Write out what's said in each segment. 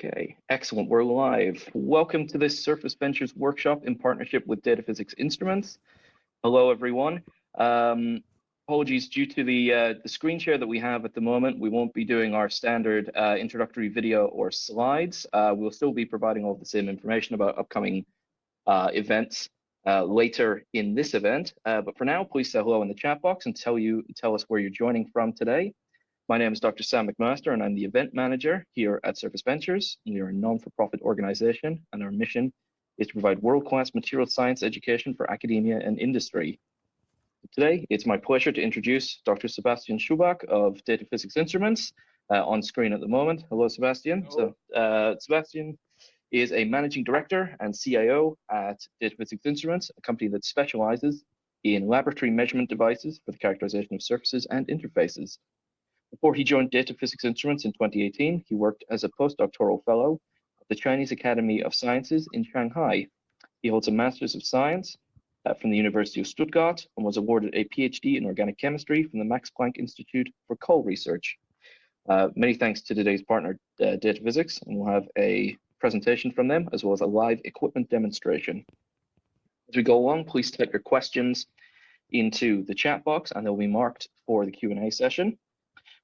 Okay, excellent. We're live. Welcome to this Surface Ventures workshop in partnership with DataPhysics Instruments. Hello, everyone. Apologies due to the screen share that we have at the moment. We won't be doing our standard introductory video or slides. We'll still be providing all the same information about upcoming events later in this event. But for now, please say hello in the chat box and tell us where you're joining from today. My name is Dr. Sam McMaster, and I'm the event manager here at Surface Ventures. We are a non-for-profit organization, and our mission is to provide world-class material science education for academia and industry. Today, it's my pleasure to introduce Dr. Sebastian Schaubach of DataPhysics Instruments on screen at the moment. Hello, Sebastian. Hello. So, Sebastian is a managing director and CIO at DataPhysics Instruments, a company that specializes in laboratory measurement devices for the characterization of surfaces and interfaces. Before he joined DataPhysics Instruments in 2018, he worked as a postdoctoral fellow at the Chinese Academy of Sciences in Shanghai. He holds a Master's of Science from the University of Stuttgart and was awarded a PhD in organic chemistry from the Max Planck Institute for Coal Research. Many thanks to today's partner, DataPhysics, and we'll have a presentation from them as well as a live equipment demonstration. As we go along, please type your questions into the chat box and they'll be marked for the Q&A session.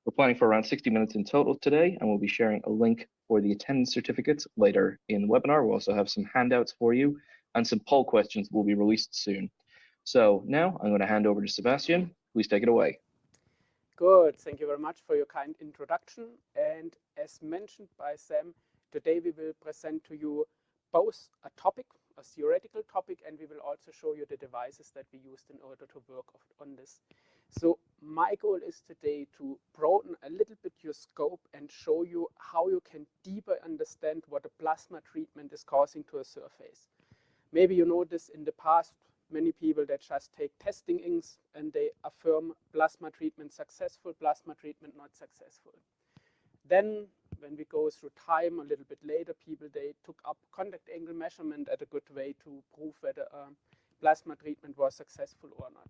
We're planning for around 60 minutes in total today, and we'll be sharing a link for the attendance certificates later in the webinar. We'll also have some handouts for you and some poll questions will be released soon. So now I'm going to hand over to Sebastian. Please take it away. Good. Thank you very much for your kind introduction. And as mentioned by Sam, today we will present to you both a topic, a theoretical topic, and we will also show you the devices that we used in order to work on this. So my goal is today to broaden a little bit your scope and show you how you can deeper understand what a plasma treatment is causing to a surface. Maybe you noticed in the past, many people that just take testing inks and they affirm plasma treatment successful, plasma treatment not successful. Then when we go through time a little bit later, people, they took up contact angle measurement as a good way to prove whether a plasma treatment was successful or not.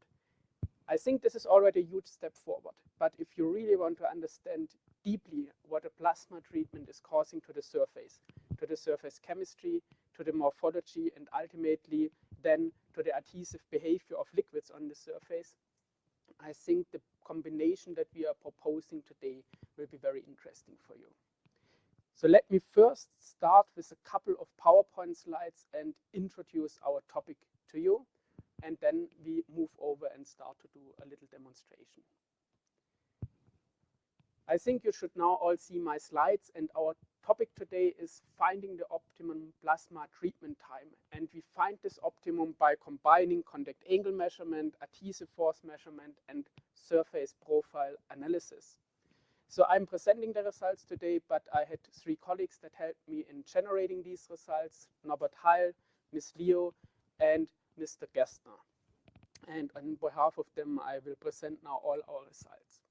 I think this is already a huge step forward, but if you really want to understand deeply what a plasma treatment is causing to the surface chemistry, to the morphology, and ultimately then to the adhesive behavior of liquids on the surface, I think the combination that we are proposing today will be very interesting for you. So let me first start with a couple of PowerPoint slides and introduce our topic to you. And then we move over and start to do a little demonstration. I think you should now all see my slides, and our topic today is finding the optimum plasma treatment time. And we find this optimum by combining contact angle measurement, adhesive force measurement, and surface profile analysis. So I'm presenting the results today, but I had 3 colleagues that helped me in generating these results, Norbert Heil, Ms. Leo, and Mr. Gerstner. And on behalf of them, I will present now all our results.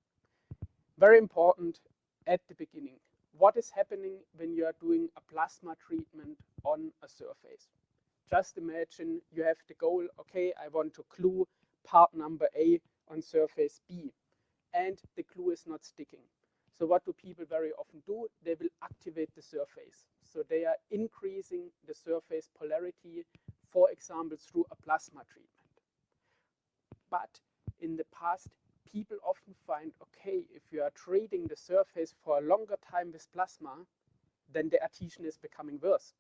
Very important at the beginning. What is happening when you are doing a plasma treatment on a surface? Just imagine you have the goal, okay, I want to glue part number A on surface B, and the glue is not sticking. So what do people very often do? They will activate the surface. So they are increasing the surface polarity, for example, through a plasma treatment. But in the past, people often find, okay, if you are treating the surface for a longer time with plasma, then the adhesion is becoming worse.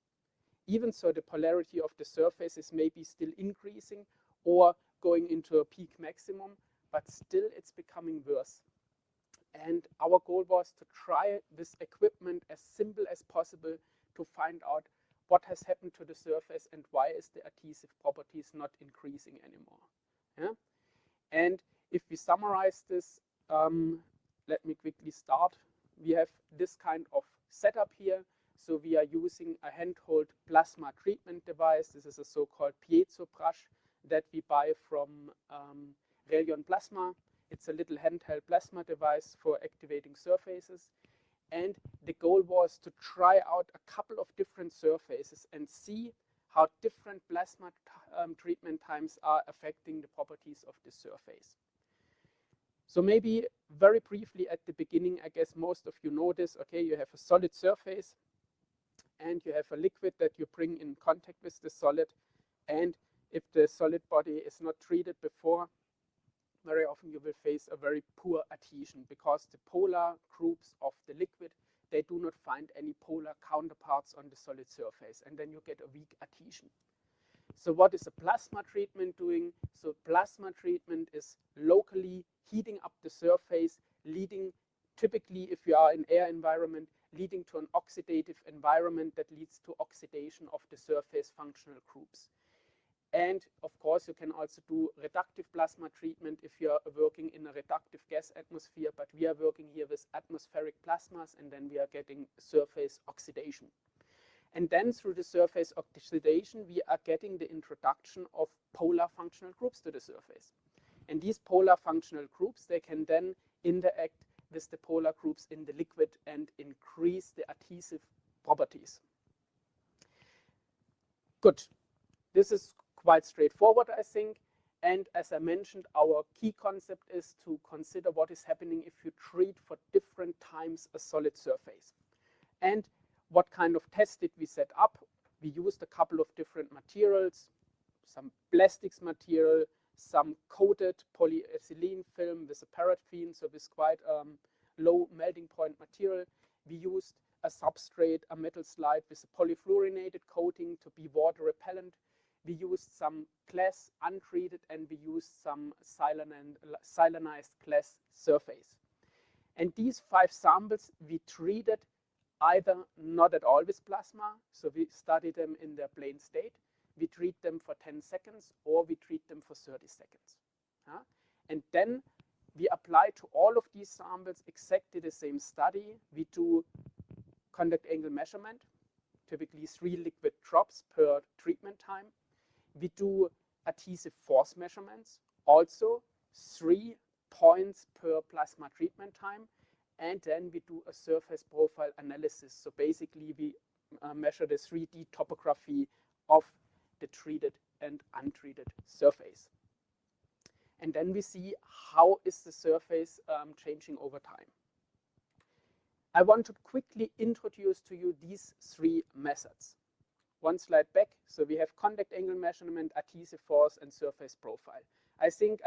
Even so, the polarity of the surface is maybe still increasing or going into a peak maximum, but still it's becoming worse. And our goal was to try this equipment as simple as possible to find out what has happened to the surface and why is the adhesive properties not increasing anymore. Yeah? And if we summarize this, let me quickly start. We have this kind of setup here. So we are using a handheld plasma treatment device. This is a so-called piezo brush that we buy from Relion Plasma. It's a little handheld plasma device for activating surfaces. And the goal was to try out a couple of different surfaces and see how different plasma treatment times are affecting the properties of the surface. So maybe very briefly at the beginning, I guess most of you know this, okay, you have a solid surface. and you have a liquid that you bring in contact with the solid. And if the solid body is not treated before, very often you will face a very poor adhesion because the polar groups of the liquid, they do not find any polar counterparts on the solid surface, and then you get a weak adhesion. So what is a plasma treatment doing? So plasma treatment is locally heating up the surface, leading, typically if you are in air environment, leading to an oxidative environment that leads to oxidation of the surface functional groups. And of course, you can also do reductive plasma treatment if you're working in a reductive gas atmosphere, but we are working here with atmospheric plasmas, and then we are getting surface oxidation. And then through the surface oxidation, we are getting the introduction of polar functional groups to the surface. And these polar functional groups, they can then interact with the polar groups in the liquid and increase the adhesive properties. Good. This is quite straightforward, I think. And as I mentioned, our key concept is to consider what is happening if you treat for different times a solid surface. And what kind of test did we set up? We used a couple of different materials, some plastics material, some coated polyethylene film with a paraffin, so with quite low melting point material. We used a substrate, a metal slide with a polyfluorinated coating to be water repellent. We used some glass untreated, and we used some silanized glass surface. And these 5 samples we treated either not at all with plasma, so we studied them in their plain state, we treat them for 10 seconds, or we treat them for 30 seconds. And then we apply to all of these samples exactly the same study. We do contact angle measurement, typically 3 liquid drops per treatment time. We do adhesive force measurements, also 3 points per plasma treatment time. And then we do a surface profile analysis. So basically we measure the 3D topography of the treated and untreated surface. And then we see how is the surface changing over time. I want to quickly introduce to you these 3 methods. One slide back, so we have contact angle measurement, adhesive force, and surface profile. I think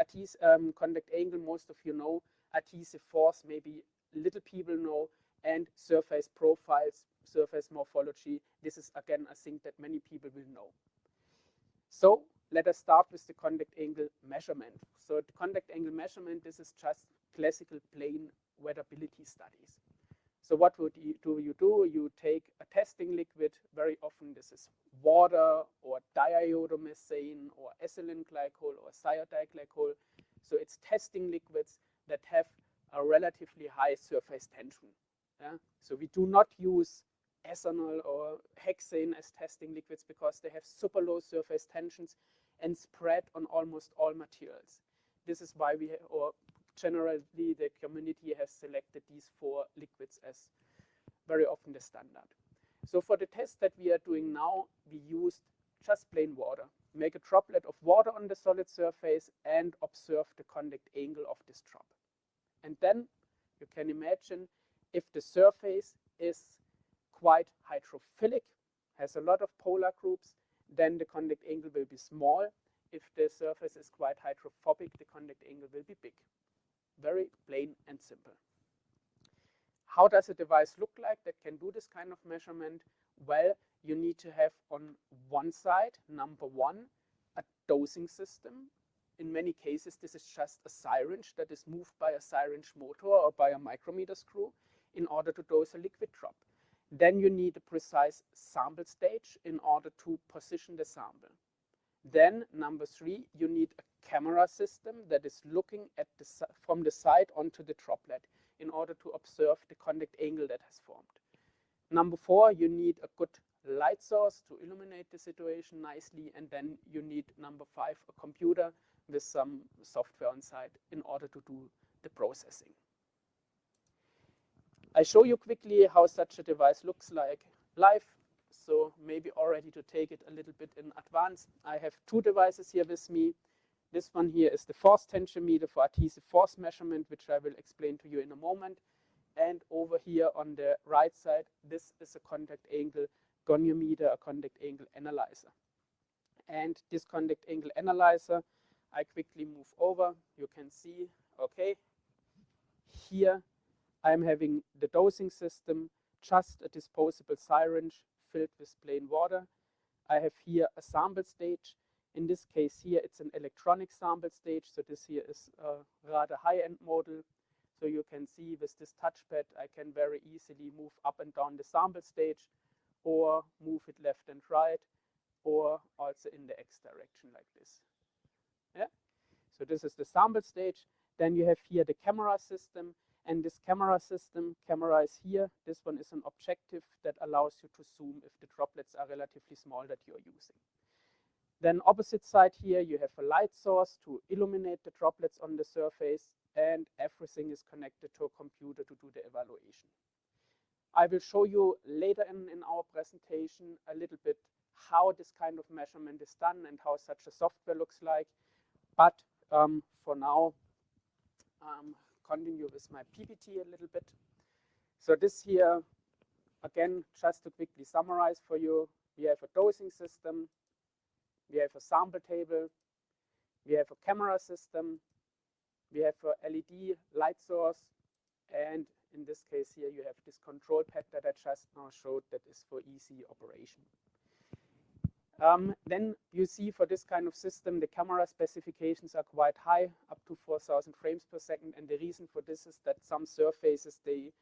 contact angle, most of you know. Adhesive force, maybe little people know. And surface profiles, surface morphology. This is, again, a thing that many people will know. So let us start with the contact angle measurement. So the contact angle measurement, this is just classical plane weathability studies. So what do? You take a testing liquid, very often this is water or diiodomethane or ethylene glycol or thiodicglycol. So it's testing liquids that have a relatively high surface tension. So we do not use ethanol or hexane as testing liquids because they have super low surface tensions and spread on almost all materials. This is why generally the community has selected these 4 liquids as very often the standard. So for the test that we are doing now, we used just plain water. Make a droplet of water on the solid surface and observe the contact angle of this drop. And then you can imagine if the surface is quite hydrophilic, has a lot of polar groups, then the contact angle will be small. If the surface is quite hydrophobic, the contact angle will be big. Very plain and simple. How does a device look like that can do this kind of measurement? Well, you need to have on one side, number 1, a dosing system. In many cases, this is just a syringe that is moved by a syringe motor or by a micrometer screw in order to dose a liquid drop. Then you need a precise sample stage in order to position the sample. Then, number 3, you need a camera system that is looking at from the side onto the droplet in order to observe the contact angle that has formed. Number 4, you need a good light source to illuminate the situation nicely. And then you need, number 5, a computer with some software on site in order to do the processing. I show you quickly how such a device looks like live. So maybe already to take it a little bit in advance, I have 2 devices here with me. This one here is the force tensiometer for adhesive force measurement, which I will explain to you in a moment. And over here on the right side, this is a contact angle goniometer, a contact angle analyzer. And this contact angle analyzer, I quickly move over. You can see, okay, here I'm having the dosing system, just a disposable syringe filled with plain water. I have here a sample stage. In this case here, it's an electronic sample stage. So this here is a rather high-end model. So you can see with this touchpad, I can very easily move up and down the sample stage, or move it left and right, or also in the X direction like this. Yeah. So this is the sample stage. Then you have here the camera system. And this camera system, camera is here. This one is an objective that allows you to zoom if the droplets are relatively small that you're using. Then opposite side here, you have a light source to illuminate the droplets on the surface, and everything is connected to a computer to do the evaluation. I will show you later in our presentation a little bit how this kind of measurement is done and how such a software looks like. But for now, continue with my PPT a little bit. So this here, again, just to quickly summarize for you, we have a dosing system, we have a sample table, we have a camera system, we have a LED light source, and in this case here, you have this control pad that I just now showed that is for easy operation. Then you see for this kind of system, the camera specifications are quite high, up to 4,000 frames per second. And the reason for this is that some surfaces, they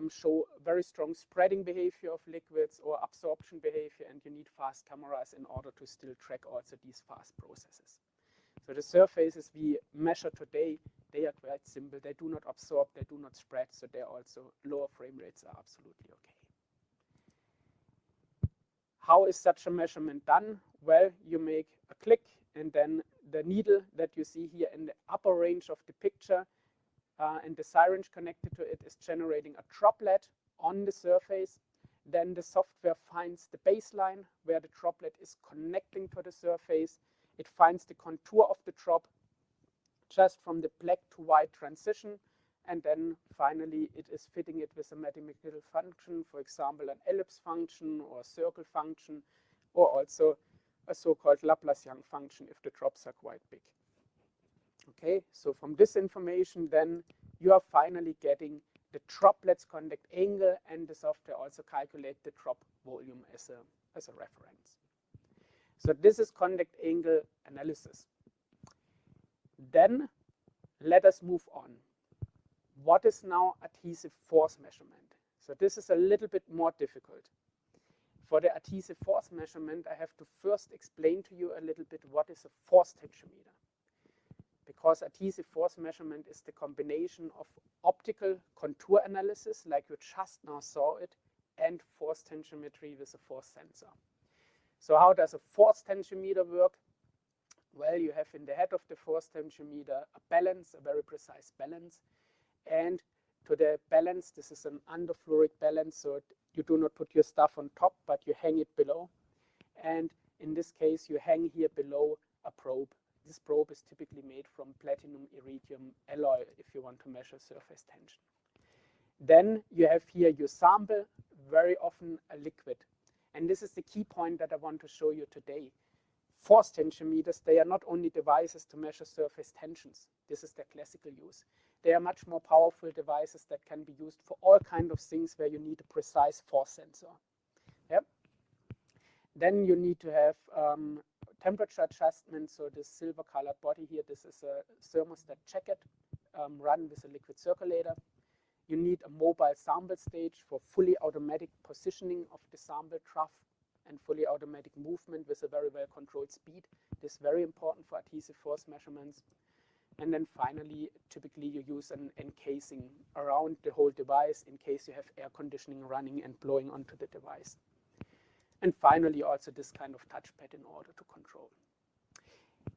show very strong spreading behavior of liquids or absorption behavior, and you need fast cameras in order to still track also these fast processes. So the surfaces we measure today, they are quite simple. They do not absorb, they do not spread, so they're also lower frame rates are absolutely okay. How is such a measurement done? Well, you make a click, and then the needle that you see here in the upper range of the picture and the syringe connected to it is generating a droplet on the surface. Then the software finds the baseline where the droplet is connecting to the surface. It finds the contour of the drop just from the black to white transition. And then finally, it is fitting it with a mathematical function, for example, an ellipse function or a circle function, or also a so-called Laplacian function if the drops are quite big. Okay, so from this information, then you are finally getting the droplet's contact angle, and the software also calculate the drop volume as a reference. So this is contact angle analysis. Then let us move on. What is now adhesive force measurement? So this is a little bit more difficult. For the adhesive force measurement, I have to first explain to you a little bit what is a force tensiometer. Because adhesive force measurement is the combination of optical contour analysis, like you just now saw it, and force tensiometry with a force sensor. So how does a force tensiometer work? Well, you have in the head of the force tensiometer a balance, a very precise balance. And to the balance, this is an underfluoric balance, so you do not put your stuff on top, but you hang it below. And in this case, you hang here below a probe. This probe is typically made from platinum iridium alloy if you want to measure surface tension. Then you have here your sample, very often a liquid. And this is the key point that I want to show you today. Force tensiometers, they are not only devices to measure surface tensions. This is their classical use. They are much more powerful devices that can be used for all kinds of things where you need a precise force sensor. Yep. Then you need to have temperature adjustment. So this silver colored body here, this is a thermostat jacket run with a liquid circulator. You need a mobile sample stage for fully automatic positioning of the sample trough and fully automatic movement with a very well controlled speed. This is very important for adhesive force measurements. And then finally, typically you use an encasing around the whole device in case you have air conditioning running and blowing onto the device. And finally, also this kind of touchpad in order to control.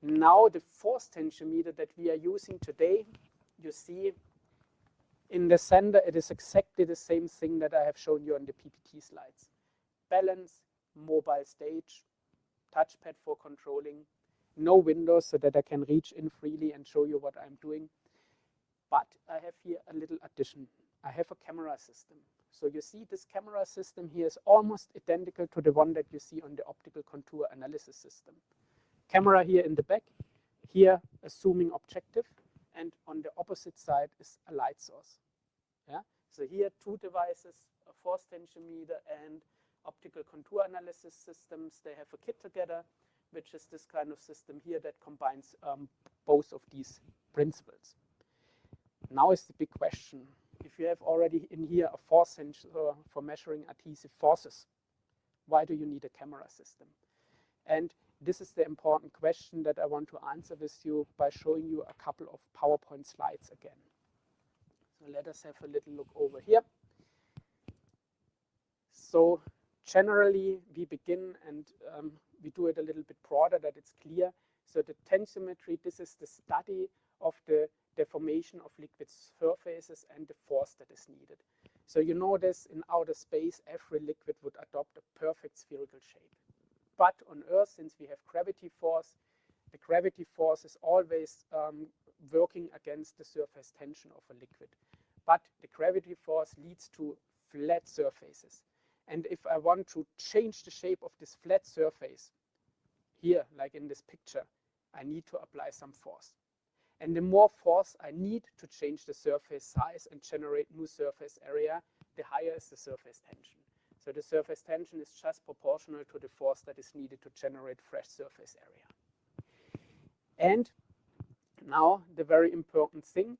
Now the force tensiometer that we are using today, you see in the center, it is exactly the same thing that I have shown you on the PPT slides. Balance, mobile stage, touchpad for controlling, no windows so that I can reach in freely and show you what I'm doing. But I have here a little addition. I have a camera system. So you see this camera system here is almost identical to the one that you see on the optical contour analysis system. Camera here in the back, here a zooming objective, and on the opposite side is a light source. Yeah? So here two devices, a force tensiometer and optical contour analysis systems. They have a kit together, which is this kind of system here that combines both of these principles. Now is the big question. If you have already in here a force sensor for measuring adhesive forces, why do you need a camera system? And this is the important question that I want to answer with you by showing you a couple of PowerPoint slides again. So let us have a little look over here. So generally we begin and we do it a little bit broader that it's clear. So the tensiometry, this is the study of the deformation of liquid surfaces and the force that is needed. So you know this, in outer space, every liquid would adopt a perfect spherical shape. But on Earth, since we have gravity force, the gravity force is always working against the surface tension of a liquid. But the gravity force leads to flat surfaces. And if I want to change the shape of this flat surface, here, like in this picture, I need to apply some force. And the more force I need to change the surface size and generate new surface area, the higher is the surface tension. So the surface tension is just proportional to the force that is needed to generate fresh surface area. And now the very important thing,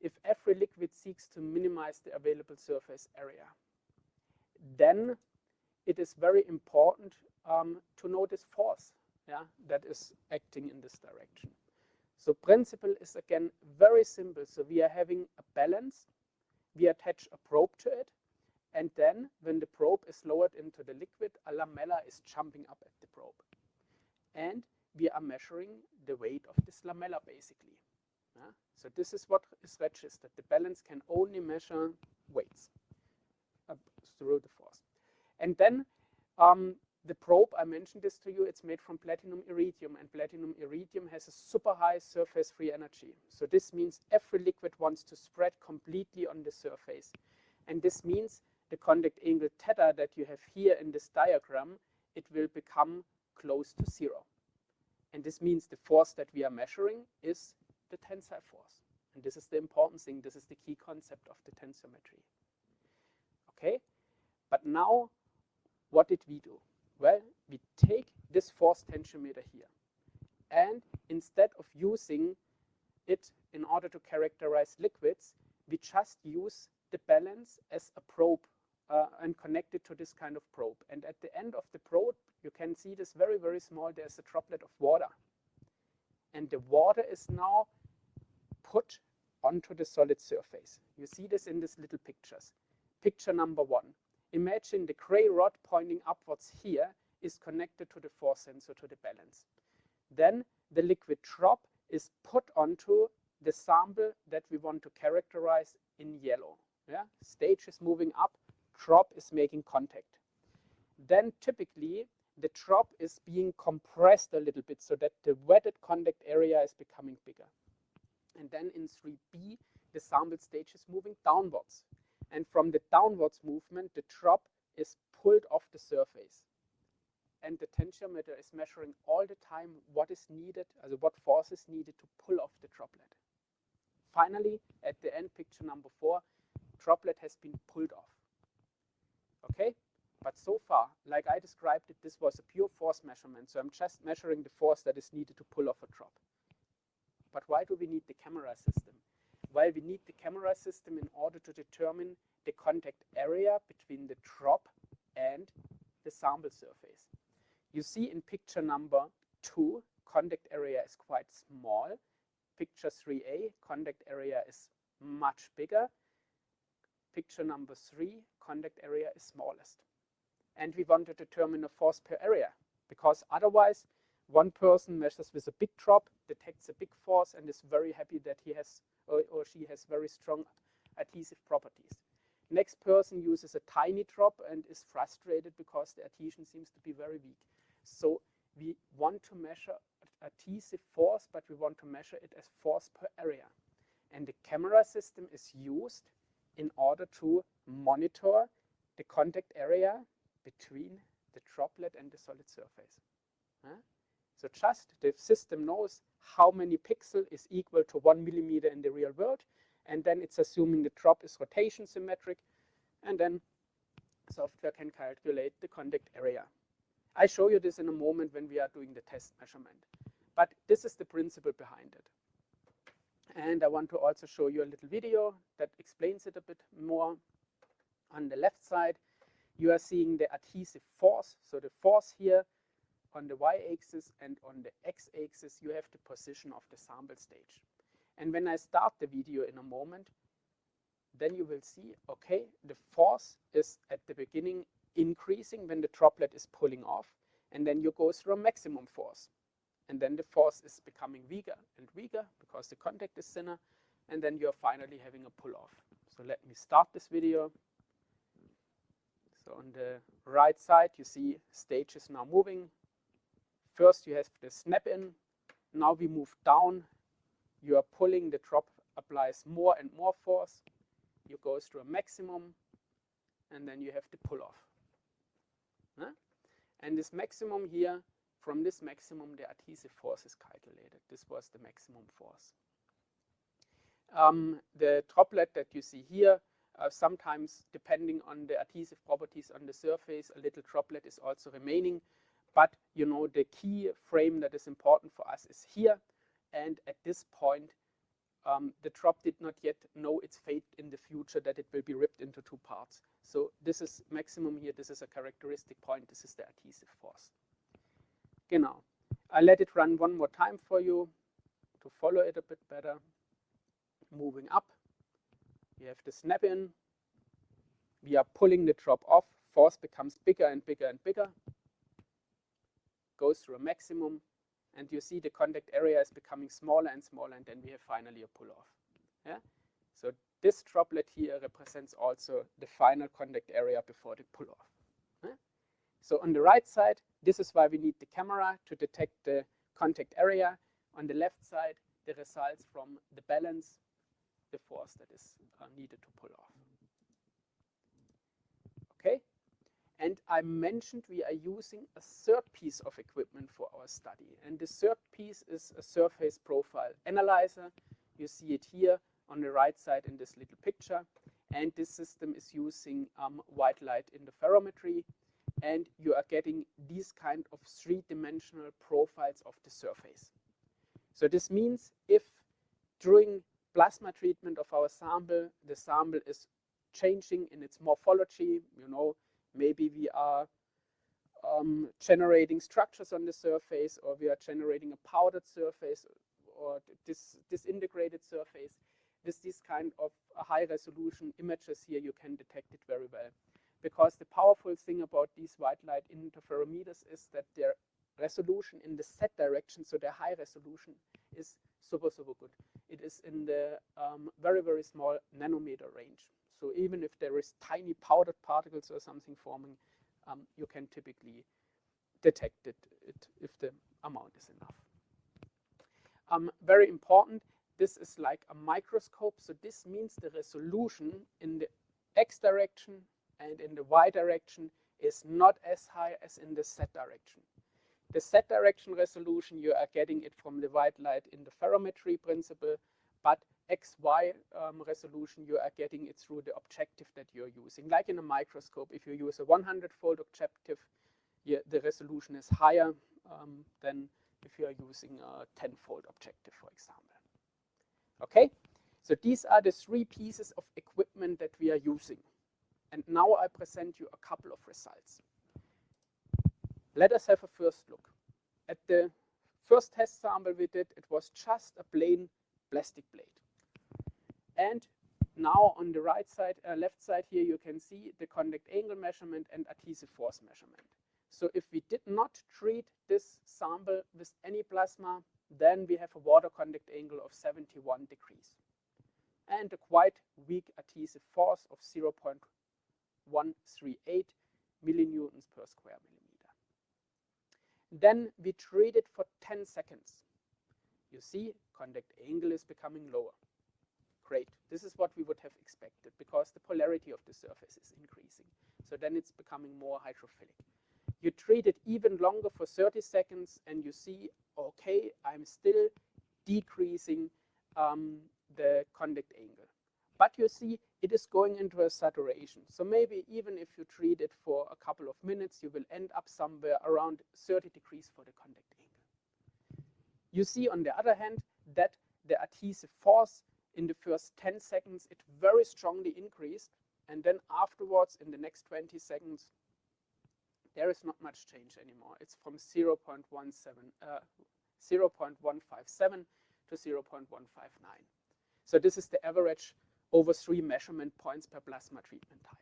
if every liquid seeks to minimize the available surface area, then it is very important to know this force, yeah, that is acting in this direction. So principle is again very simple. So we are having a balance, we attach a probe to it, and then when the probe is lowered into the liquid, a lamella is jumping up at the probe. And we are measuring the weight of this lamella basically. Yeah? So this is what is registered. The balance can only measure weights through the force. And then the probe, I mentioned this to you, it's made from platinum iridium, and platinum iridium has a super high surface free energy. So this means every liquid wants to spread completely on the surface. And this means the contact angle theta that you have here in this diagram, it will become close to zero. And this means the force that we are measuring is the tensile force. And this is the important thing. This is the key concept of the tensiometry. Okay, but now what did we do? Well, we take this force tensiometer here, and instead of using it in order to characterize liquids, we just use the balance as a probe and connect it to this kind of probe. And at the end of the probe, you can see this very, very small, there's a droplet of water. And the water is now put onto the solid surface. You see this in these little pictures. Picture number one. Imagine the gray rod pointing upwards here is connected to the force sensor, to the balance. Then the liquid drop is put onto the sample that we want to characterize in yellow. Yeah? Stage is moving up, drop is making contact. Then typically the drop is being compressed a little bit so that the wetted contact area is becoming bigger. And then in 3B, the sample stage is moving downwards. And from the downwards movement, the drop is pulled off the surface. And the tensiometer is measuring all the time what is needed, what force is needed to pull off the droplet. Finally, at the end, picture number 4, droplet has been pulled off. Okay? But so far, like I described it, this was a pure force measurement. So I'm just measuring the force that is needed to pull off a drop. But why do we need the camera system? Well, we need the camera system in order to determine the contact area between the drop and the sample surface. You see in picture number 2, contact area is quite small. Picture 3A, contact area is much bigger. Picture number 3, contact area is smallest. And we want to determine a force per area, because otherwise one person measures with a big drop, detects a big force, and is very happy that he has or she has very strong adhesive properties. Next person uses a tiny drop and is frustrated because the adhesion seems to be very weak. So we want to measure adhesive force, but we want to measure it as force per area. And the camera system is used in order to monitor the contact area between the droplet and the solid surface. So just the system knows how many pixels is equal to 1 millimeter in the real world, and then it's assuming the drop is rotation symmetric, and then software can calculate the contact area. I show you this in a moment when we are doing the test measurement, but this is the principle behind it. And I want to also show you a little video that explains it a bit more. On the left side, you are seeing the adhesive force. So the force here on the y-axis, and on the x-axis you have the position of the sample stage. And when I start the video in a moment, then you will see, okay, the force is at the beginning increasing when the droplet is pulling off, and then you go through a maximum force. And then the force is becoming weaker and weaker because the contact is thinner, and then you're finally having a pull off. So let me start this video. So on the right side, you see stage is now moving. First you have the snap in. Now we move down. You are pulling, the drop applies more and more force. You go through a maximum, and then you have the pull off. And this maximum here, from this maximum, the adhesive force is calculated. This was the maximum force. The droplet that you see here, sometimes depending on the adhesive properties on the surface, a little droplet is also remaining. But you know, the key frame that is important for us is here. And at this point, the drop did not yet know its fate in the future, that it will be ripped into two parts. So this is maximum here. This is a characteristic point. This is the adhesive force. Genau. I let it run one more time for you to follow it a bit better. Moving up, we have the snap in. We are pulling the drop off. Force becomes bigger and bigger and bigger. Goes through a maximum, and you see the contact area is becoming smaller and smaller, and then we have finally a pull off. Yeah? So this droplet here represents also the final contact area before the pull off. Yeah? So on the right side, this is why we need the camera to detect the contact area. On the left side, the results from the balance, the force that is needed to pull off. Okay? And I mentioned we are using a third piece of equipment for our study. And the third piece is a surface profile analyzer. You see it here on the right side in this little picture. And this system is using white light interferometry. And you are getting these kind of three-dimensional profiles of the surface. So this means if during plasma treatment of our sample, the sample is changing in its morphology, you know, maybe we are generating structures on the surface, or we are generating a powdered surface, or disintegrated surface. With this kind of high-resolution images here, you can detect it very well. Because the powerful thing about these white light interferometers is that their resolution in the Z direction, so their high resolution, is super, super good. It is in the very, very small nanometer range. So even if there is tiny powdered particles or something forming, you can typically detect it if the amount is enough. Very important, this is like a microscope. So this means the resolution in the X direction and in the Y direction is not as high as in the Z direction. The Z direction resolution, you are getting it from the white light interferometry principle, but XY resolution, you are getting it through the objective that you're using. Like in a microscope, if you use a 100-fold objective, the resolution is higher than if you are using a 10-fold objective, for example. Okay, so these are the three pieces of equipment that we are using. And now I present you a couple of results. Let us have a first look. At the first test sample we did, it was just a plain plastic plate. And now on the right side, left side here, you can see the contact angle measurement and adhesive force measurement. So if we did not treat this sample with any plasma, then we have a water contact angle of 71 degrees and a quite weak adhesive force of 0.138 millinewtons per square millimeter. Then we treat it for 10 seconds. You see, contact angle is becoming lower. great. This is what we would have expected because the polarity of the surface is increasing. So then it's becoming more hydrophilic. You treat it even longer for 30 seconds and you see, okay, I'm still decreasing the contact angle. But you see, it is going into a saturation. So maybe even if you treat it for a couple of minutes, you will end up somewhere around 30 degrees for the contact angle. You see, on the other hand, that the adhesive force in the first 10 seconds, it very strongly increased. And then afterwards, in the next 20 seconds, there is not much change anymore. It's from 0.157 to 0.159. So this is the average over 3 measurement points per plasma treatment time.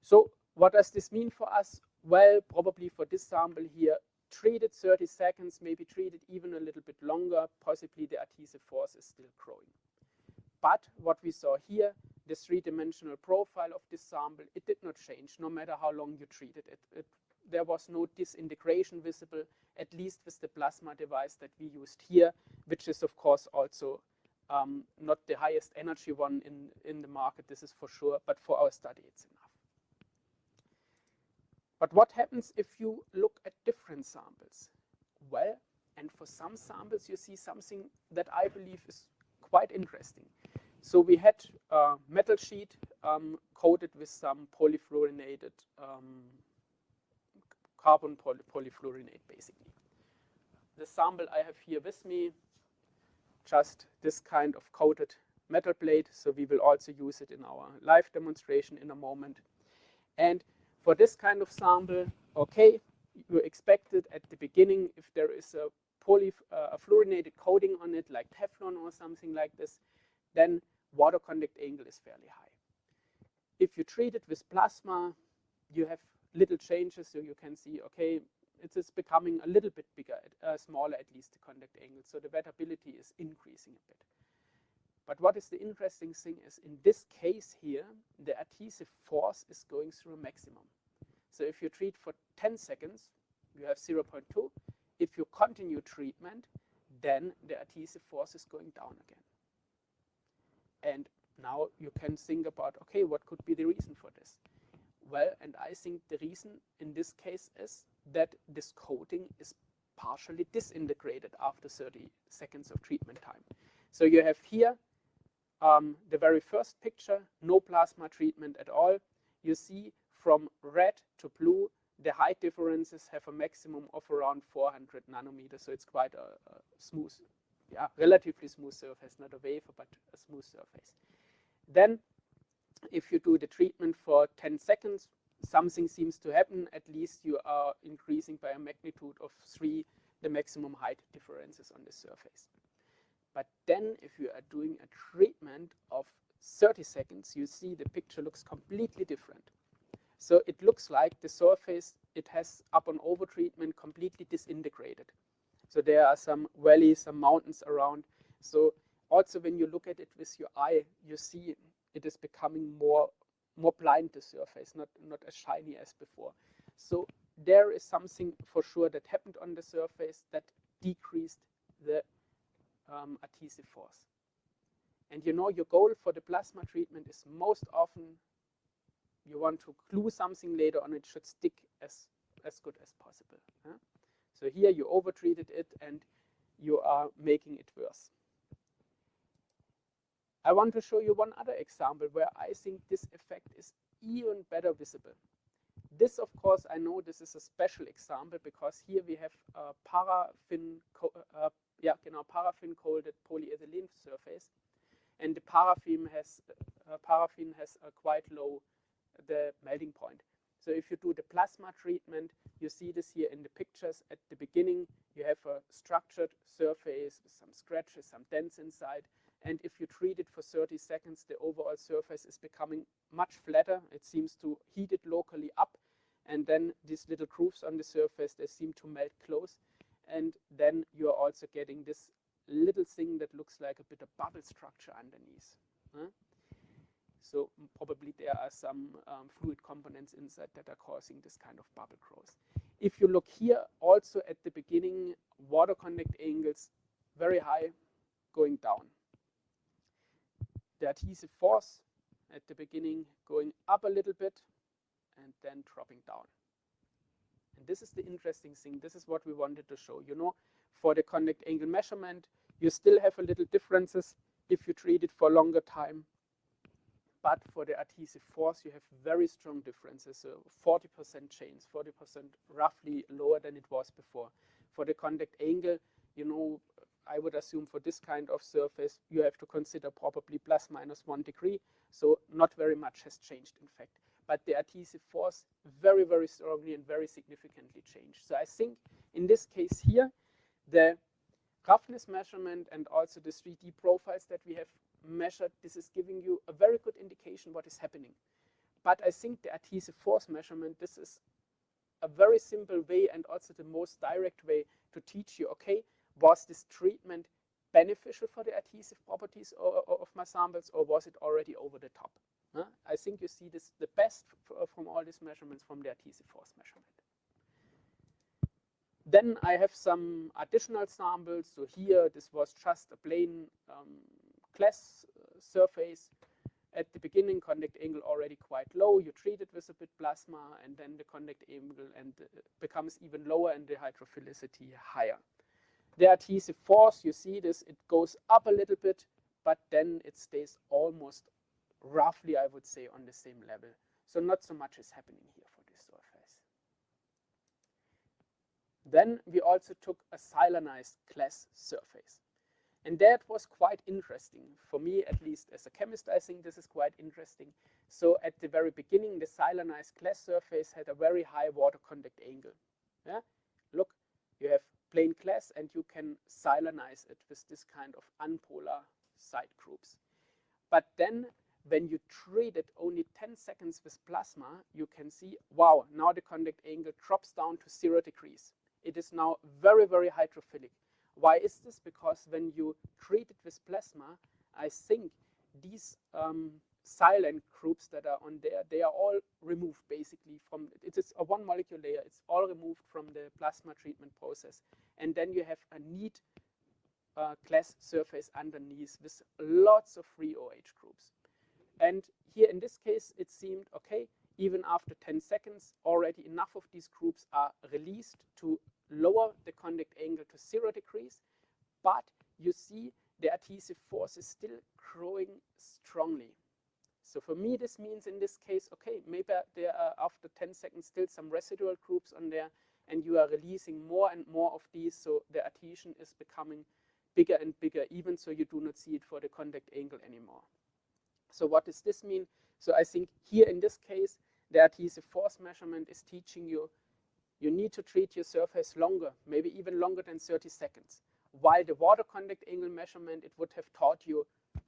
So what does this mean for us? Well, probably for this sample here, treat it 30 seconds, maybe treat it even a little bit longer, possibly the adhesive force is still growing. But what we saw here, the three-dimensional profile of this sample, it did not change no matter how long you treated it. There was no disintegration visible, at least with the plasma device that we used here, which is of course also not the highest energy one in the market, this is for sure, but for our study it's enough. But what happens if you look at different samples? Well, and for some samples you see something that I believe is quite interesting. So we had a metal sheet coated with some polyfluorinated carbon polyfluorinate, basically. The sample I have here with me, just this kind of coated metal plate. So we will also use it in our live demonstration in a moment. And for this kind of sample, okay, you expect it at the beginning if there is a fluorinated coating on it, like Teflon or something like this, then water contact angle is fairly high. If you treat it with plasma, you have little changes, so you can see, okay, it is becoming a little bit bigger, smaller at least, the contact angle, so the wettability is increasing a bit. But what is the interesting thing is, in this case here, the adhesive force is going through a maximum. So if you treat for 10 seconds, you have 0.2. If you continue treatment, then the adhesive force is going down again. And now you can think about, okay, what could be the reason for this? Well, and I think the reason in this case is that this coating is partially disintegrated after 30 seconds of treatment time. So you have here the very first picture, no plasma treatment at all. You see from red to blue, the height differences have a maximum of around 400 nanometers. So it's quite a smooth, relatively smooth surface, not a wafer, but a smooth surface. Then if you do the treatment for 10 seconds, something seems to happen. At least you are increasing by a magnitude of 3 the maximum height differences on the surface. But then if you are doing a treatment of 30 seconds, you see the picture looks completely different. So it looks like the surface, it has up on over treatment completely disintegrated. So there are some valleys, some mountains around. So also when you look at it with your eye, you see it is becoming more blind, the surface, not as shiny as before. So there is something for sure that happened on the surface that decreased the adhesive force. And you know, your goal for the plasma treatment is most often you want to glue something later on, it should stick as good as possible. So here you over-treated it and you are making it worse. I want to show you one other example where I think this effect is even better visible. This, of course, I know this is a special example because here we have a paraffin coated polyethylene surface, and the paraffin has a quite low the melting point. So if you do the plasma treatment, you see this here in the pictures. At the beginning, you have a structured surface with some scratches, some dents inside. And if you treat it for 30 seconds, the overall surface is becoming much flatter. It seems to heat it locally up. And then these little grooves on the surface, they seem to melt close. And then you're also getting this little thing that looks like a bit of bubble structure underneath. So probably there are some fluid components inside that are causing this kind of bubble growth. If you look here, also at the beginning, water contact angles very high, going down. the adhesive force at the beginning going up a little bit and then dropping down. And this is the interesting thing. This is what we wanted to show. You know, for the contact angle measurement, you still have a little differences if you treat it for a longer time. But for the adhesive force, you have very strong differences. So 40% change, 40% roughly lower than it was before. For the contact angle, you know, I would assume for this kind of surface, you have to consider probably plus minus 1 degree. So not very much has changed, in fact. But the adhesive force very, very strongly and very significantly changed. So I think in this case here, the roughness measurement and also the 3D profiles that we have measured, this is giving you a very good indication what is happening. But I think the adhesive force measurement, this is a very simple way and also the most direct way to teach you, okay, was this treatment beneficial for the adhesive properties of my samples, or was it already over the top? I think you see this the best from all these measurements from the adhesive force measurement. Then I have some additional samples. So here, this was just a plain glass surface. At the beginning, contact angle already quite low. You treat it with a bit plasma, and then the contact angle and becomes even lower and the hydrophilicity higher. The adhesive force, you see this, it goes up a little bit, but then it stays almost roughly, I would say, on the same level. So not so much is happening here for this surface. Then we also took a silanized glass surface. And that was quite interesting. For me, at least as a chemist, I think this is quite interesting. So at the very beginning, the silanized glass surface had a very high water contact angle. Yeah? Look, you have plain glass and you can silanize it with this kind of unpolar side groups. But then when you treat it only 10 seconds with plasma, you can see, wow, now the contact angle drops down to 0 degrees. It is now very, very hydrophilic. Why is this? Because when you treat it with plasma, I think these silane groups that are on there, they are all removed basically from, it is a one molecule layer, it's all removed from the plasma treatment process. And then you have a neat glass surface underneath with lots of free OH groups. And here in this case, it seemed, okay, even after 10 seconds, already enough of these groups are released to lower the contact angle to 0 degrees. But you see the adhesive force is still growing strongly. So for me, this means in this case, okay, maybe there are after 10 seconds still some residual groups on there, and you are releasing more and more of these, so the adhesion is becoming bigger and bigger, even so you do not see it for the contact angle anymore. So what does this mean? So I think here in this case, the adhesive force measurement is teaching you, you need to treat your surface longer, maybe even longer than 30 seconds. While the water contact angle measurement, it would have taught you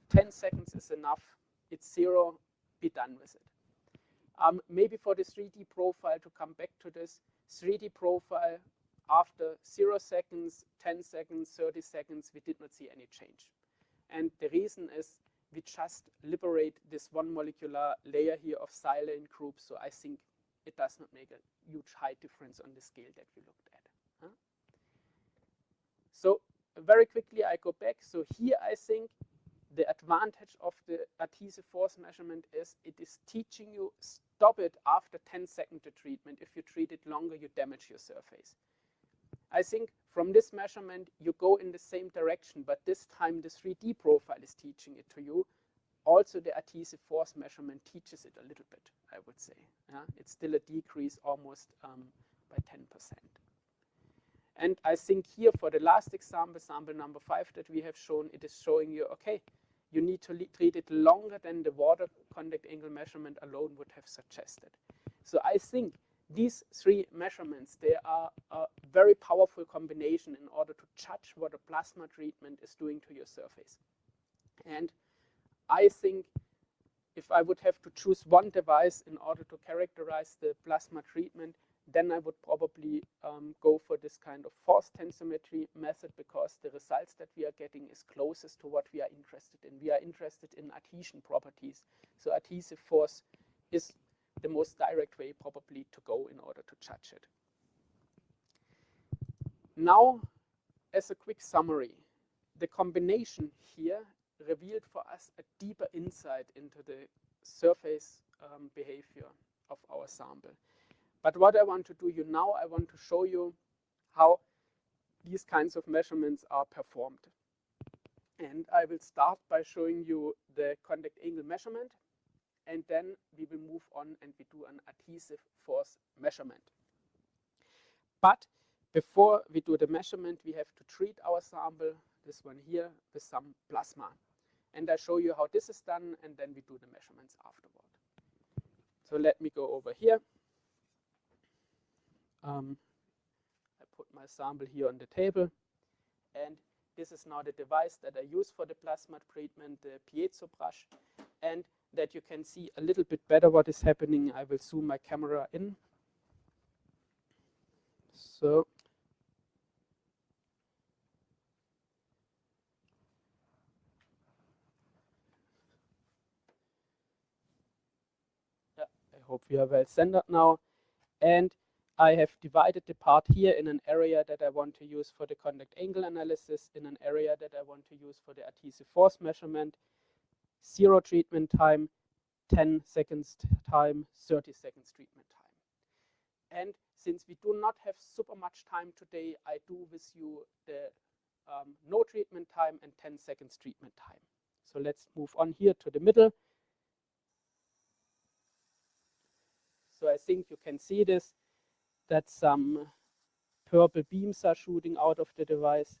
10 seconds is enough, it's 0, be done with it. Maybe for the 3D profile, to come back to this, 3D profile, after 0 seconds, 10 seconds, 30 seconds, we did not see any change. And the reason is we just liberate this one molecular layer here of silane groups, so I think it does not make a huge height difference on the scale that we looked at. So very quickly I go back. So here I think the advantage of the adhesive force measurement is it is teaching you stop it after 10 seconds of treatment. If you treat it longer, you damage your surface. I think from this measurement, you go in the same direction, but this time the 3D profile is teaching it to you. Also, the adhesive force measurement teaches it a little bit, I would say. It's still a decrease almost by 10%. And I think here for the last example, sample number 5 that we have shown, it is showing you, okay, you need to treat it longer than the water contact angle measurement alone would have suggested. So I think these 3 measurements, they are a very powerful combination in order to judge what a plasma treatment is doing to your surface. And I think if I would have to choose one device in order to characterize the plasma treatment, then I would probably go for this kind of force tensiometry method, because the results that we are getting is closest to what we are interested in. We are interested in adhesion properties. So adhesive force is the most direct way probably to go in order to judge it. Now, as a quick summary, the combination here revealed for us a deeper insight into the surface behavior of our sample. But what I want to do now, I want to show you how these kinds of measurements are performed. And I will start by showing you the contact angle measurement, and then we will move on and we do an adhesive force measurement. But before we do the measurement, we have to treat our sample, this one here, with some plasma. And I show you how this is done, and then we do the measurements afterward. So let me go over here. I put my sample here on the table, and this is now the device that I use for the plasma treatment, the piezo brush. And that you can see a little bit better what is happening, I will zoom my camera in. So yeah, I hope we are well centered now. And I have divided the part here in an area that I want to use for the contact angle analysis, in an area that I want to use for the adhesive force measurement, 0 treatment time, 10 seconds time, 30 seconds treatment time. And since we do not have super much time today, I do with you the no treatment time and 10 seconds treatment time. So let's move on here to the middle. So I think you can see this, that some purple beams are shooting out of the device,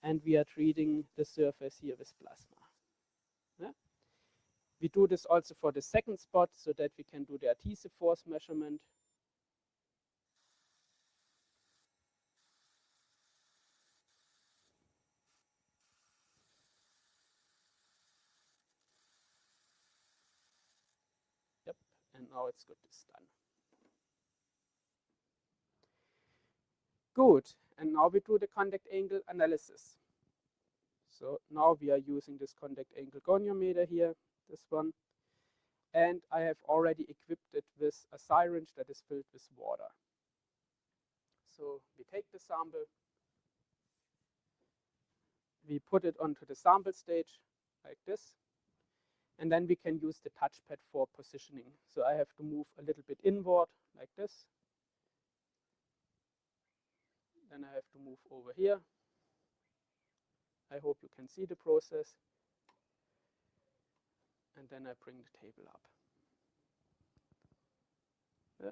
and we are treating the surface here with plasma. Yeah? We do this also for the second spot so that we can do the adhesive force measurement. Yep, and now it's good, it's done. Good, and now we do the contact angle analysis. So now we are using this contact angle goniometer here, this one. And I have already equipped it with a syringe that is filled with water. So we take the sample, we put it onto the sample stage like this, and then we can use the touchpad for positioning. So I have to move a little bit inward like this. Then I have to move over here. I hope you can see the process. And then I bring the table up. Yeah.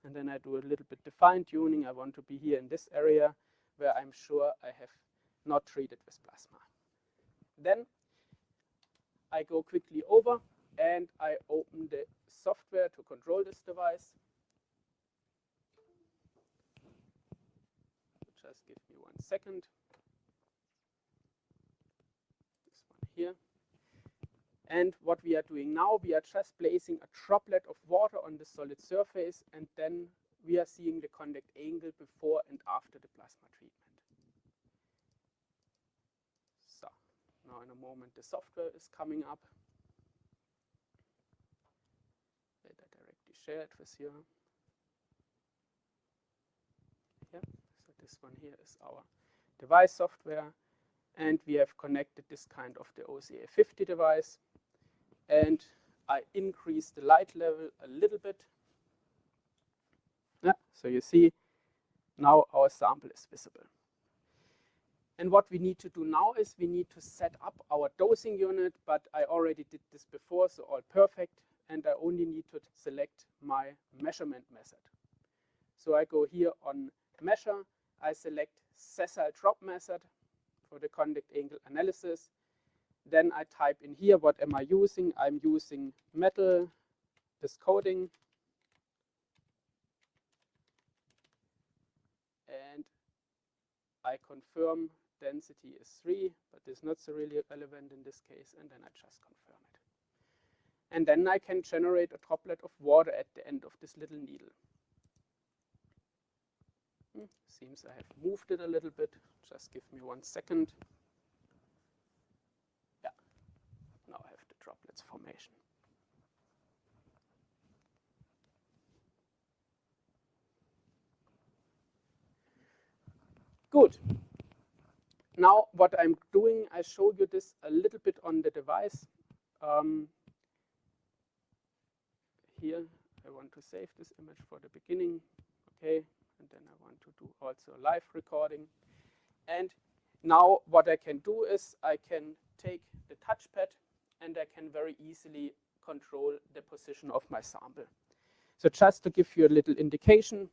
And then I do a little bit of fine tuning. I want to be here in this area where I'm sure I have not treated with plasma. Then I go quickly over and I open the software to control this device. Just give me 1 second. This one here. And what we are doing now, we are just placing a droplet of water on the solid surface, and then we are seeing the contact angle before and after the plasma treatment. So now in a moment the software is coming up. Let I directly share it with you. Yeah. So this one here is our device software, and we have connected this kind of the OCA 50 device. And I increase the light level a little bit. Yeah, so you see now our sample is visible. And what we need to do now is we need to set up our dosing unit, but I already did this before, so all perfect. And I only need to select my measurement method. So I go here on measure, I select sessile drop method for the contact angle analysis. Then I type in here, what am I using? I'm using metal, this coating. And I confirm density is 3, but it's not so really relevant in this case. And then I just confirm it. And then I can generate a droplet of water at the end of this little needle. Seems I have moved it a little bit. Just give me 1 second. Now I have the droplets formation. Good. Now what I'm doing, I show you this a little bit on the device. Here I want to save this image for the beginning, okay, and then I want to do also a live recording. And now what I can do is I can take the touchpad and I can very easily control the position of my sample. So just to give you a little indication,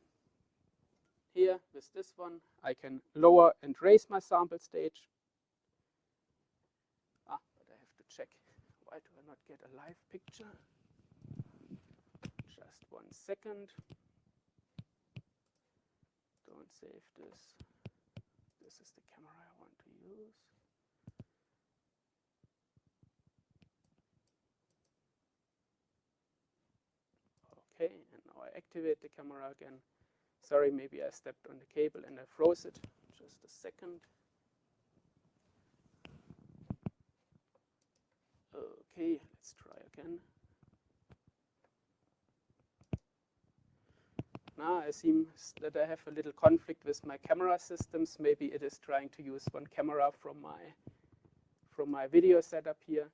here with this one, I can lower and raise my sample stage. But I have to check, why do I not get a live picture? Just 1 second. Don't save this. This is the camera I want to use. Okay, and now I activate the camera again. Sorry, maybe I stepped on the cable and I froze it. Just a second. Okay, let's try again. Now I seem that I have a little conflict with my camera systems. Maybe it is trying to use one camera from my video setup here.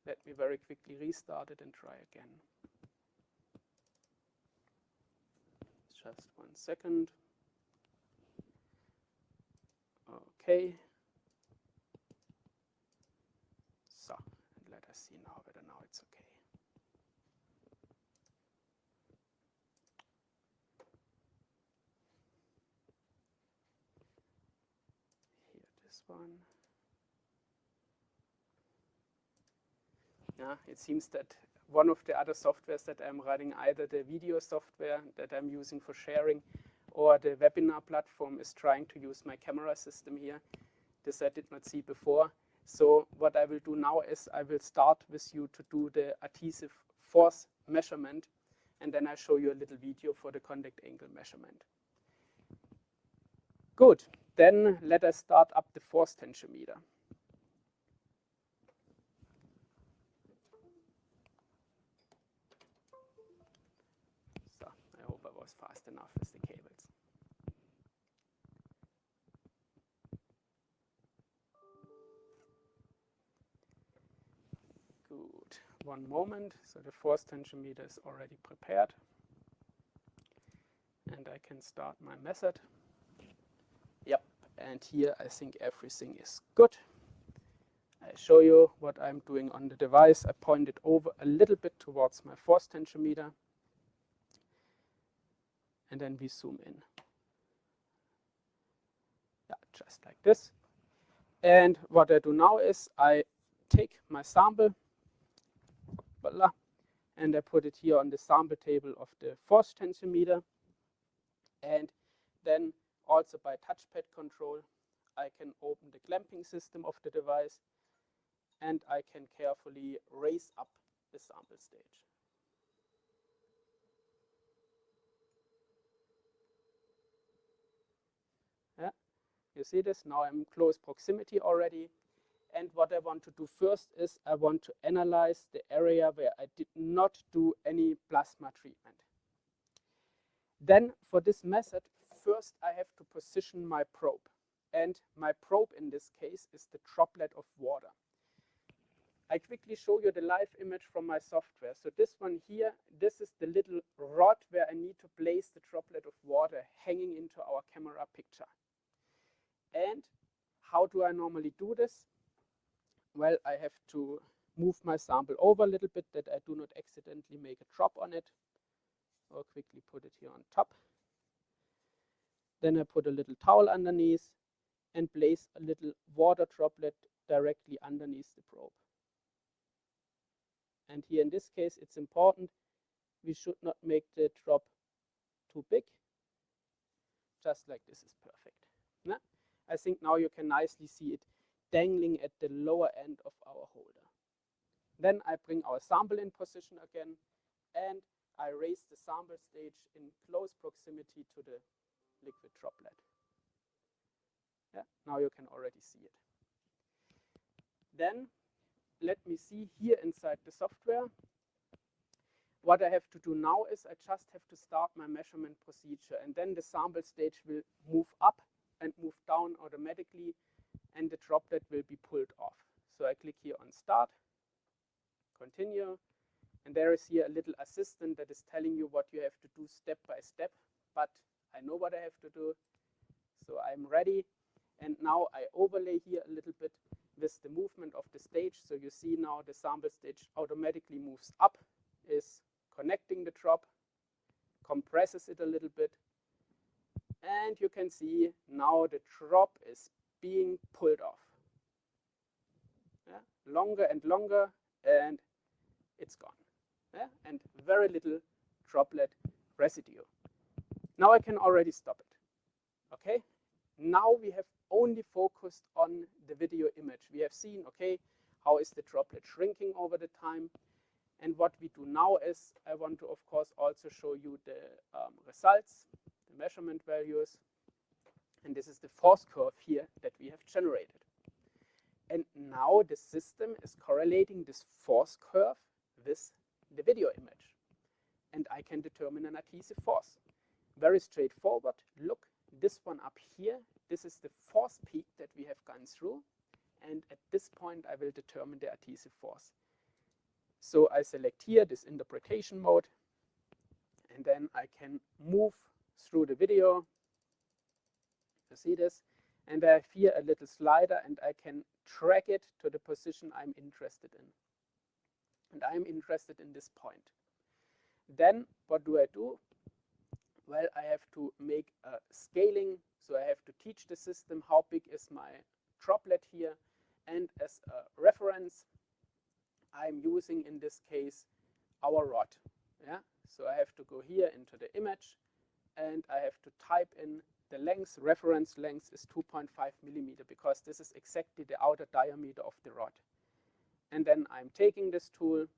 Let me very quickly restart it and try again. Just 1 second. Okay. So, and let us see now whether now it's okay. Here, this one. Yeah, it seems that one of the other softwares that I'm running, either the video software that I'm using for sharing or the webinar platform, is trying to use my camera system here. This I did not see before. So what I will do now is I will start with you to do the adhesive force measurement, and then I show you a little video for the contact angle measurement. Good, then let us start up the force tensiometer. So I hope I was fast enough with the cables. Good, 1 moment. So the force tensiometer is already prepared. And I can start my method. Yep, and here I think everything is good. I show you what I'm doing on the device. I point it over a little bit towards my force tensiometer. And then we zoom in. Yeah, just like this. And what I do now is I take my sample, voila, and I put it here on the sample table of the force tensiometer. And then also by touchpad control, I can open the clamping system of the device, and I can carefully raise up the sample stage. Yeah, you see this? Now I'm close proximity already. And what I want to do first is I want to analyze the area where I did not do any plasma treatment. Then for this method, first I have to position my probe. And my probe in this case is the droplet of water. I quickly show you the live image from my software. So this one here, this is the little rod where I need to place the droplet of water hanging into our camera picture. And how do I normally do this? Well, I have to move my sample over a little bit that I do not accidentally make a drop on it. Or quickly put it here on top. Then I put a little towel underneath and place a little water droplet directly underneath the probe. And here in this case, it's important, we should not make the drop too big. Just like this is perfect. Yeah? I think now you can nicely see it dangling at the lower end of our holder. Then I bring our sample in position again, and I raise the sample stage in close proximity to the liquid droplet. Yeah, now you can already see it. Then let me see here inside the software. What I have to do now is I just have to start my measurement procedure, and then the sample stage will move up and move down automatically and the droplet will be pulled off. So I click here on start, continue, and there is here a little assistant that is telling you what you have to do step by step, but I know what I have to do, so I'm ready. And now I overlay here a little bit with the movement of the stage. So you see now the sample stage automatically moves up, is connecting the drop, compresses it a little bit, and you can see now the drop is being pulled off. Yeah? Longer and longer, and it's gone. Yeah? And very little droplet residue. Now I can already stop it. Okay? Now we have only focused on the video image. We have seen, okay, how is the droplet shrinking over the time. And what we do now is, I want to, of course, also show you the results, the measurement values. And this is the force curve here that we have generated. And now the system is correlating this force curve with the video image. And I can determine an adhesive force. Very straightforward. Look, this one up here, this is the force peak that we have gone through. And at this point, I will determine the adhesive force. So I select here this interpretation mode, and then I can move through the video. You see this? And I have here a little slider, and I can track it to the position I'm interested in. And I'm interested in this point. Then what do I do? Well, I have to make a scaling. So I have to teach the system how big is my droplet here. And as a reference, I'm using in this case our rod. Yeah? So I have to go here into the image, and I have to type in the length. Reference length is 2.5 millimeter, because this is exactly the outer diameter of the rod. And then I'm taking this tool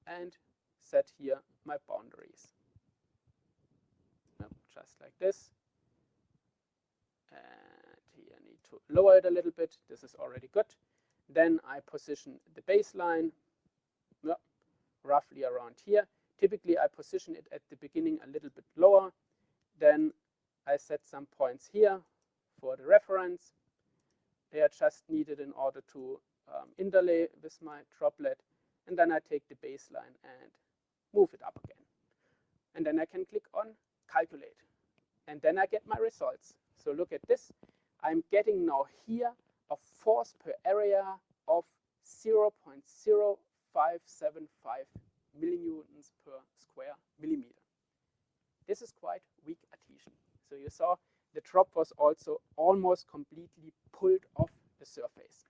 and set here my boundaries. Just like this. And here I need to lower it a little bit. This is already good. Then I position the baseline roughly around here. Typically, I position it at the beginning a little bit lower. Then I set some points here for the reference. They are just needed in order to interlay with my droplet. And then I take the baseline and move it up again. And then I can click on calculate. And then I get my results. So look at this. I'm getting now here a force per area of 0.0575 millinewtons per square millimeter. This is quite weak adhesion. So you saw the drop was also almost completely pulled off the surface.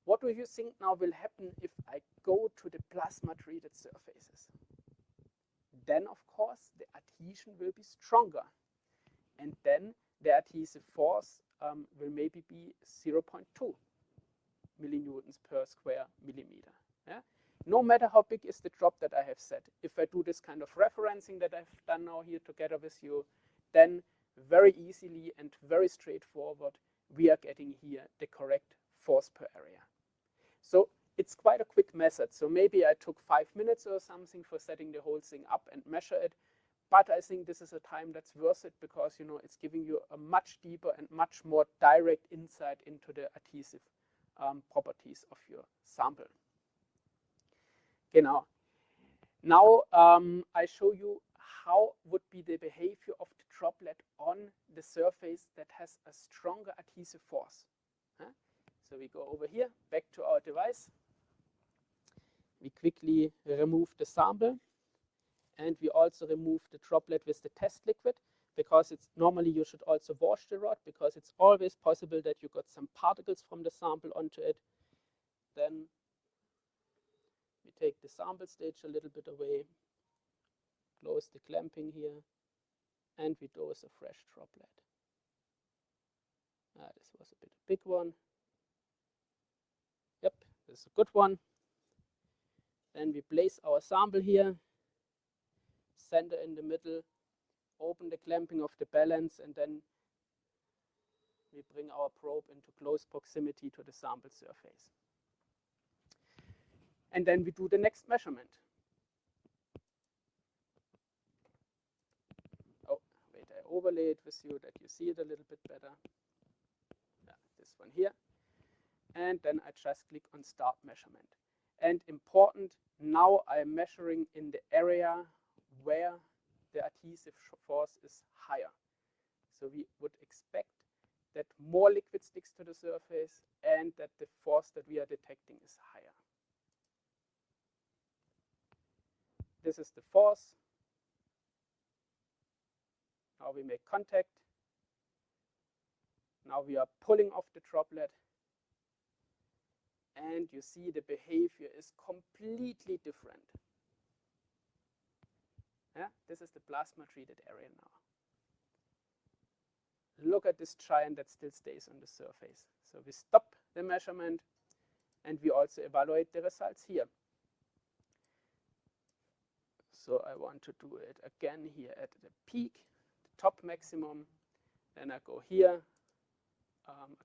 What do you think now will happen if I go to the plasma-treated surfaces? Then, of course, the adhesion will be stronger. And then the adhesive force will maybe be 0.2 millinewtons per square millimeter. Yeah? No matter how big is the drop that I have set, if I do this kind of referencing that I've done now here together with you, then very easily and very straightforward, we are getting here the correct force per area. So it's quite a quick method. So maybe I took 5 minutes or something for setting the whole thing up and measure it. But I think this is a time that's worth it, because it's giving you a much deeper and much more direct insight into the adhesive properties of your sample. Genau. Now I show you how would be the behavior of the droplet on the surface that has a stronger adhesive force. Huh? So we go over here, back to our device. We quickly remove the sample, and we also remove the droplet with the test liquid, because it's normally you should also wash the rod, because it's always possible that you got some particles from the sample onto it. Then we take the sample stage a little bit away, close the clamping here, and we dose a fresh droplet. This was a bit big one. Yep, this is a good one. Then we place our sample here, center in the middle, open the clamping of the balance, and then we bring our probe into close proximity to the sample surface. And then we do the next measurement. Oh, wait, I overlay it with you that you see it a little bit better. Yeah. this one here. And then I just click on Start Measurement. And important, now I'm measuring in the area where the adhesive force is higher. So we would expect that more liquid sticks to the surface and that the force that we are detecting is higher. This is the force. Now we make contact. Now we are pulling off the droplet. And you see the behavior is completely different. Yeah, this is the plasma treated area now. Look at this giant that still stays on the surface. So we stop the measurement and we also evaluate the results here. So I want to do it again here at the peak, the top maximum. Then I go here,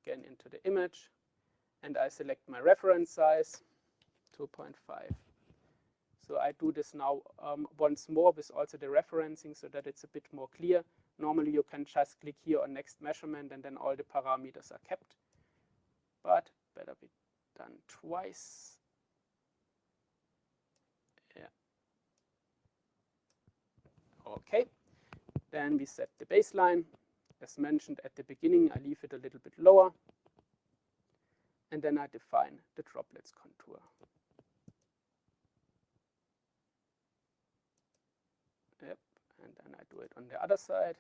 again into the image, and I select my reference size, 2.5. So I do this now once more with also the referencing so that it's a bit more clear. Normally you can just click here on next measurement and then all the parameters are kept. But better be done twice. Yeah. Okay. Then we set the baseline. As mentioned at the beginning, I leave it a little bit lower. And then I define the droplets contour. Yep, and then I do it on the other side.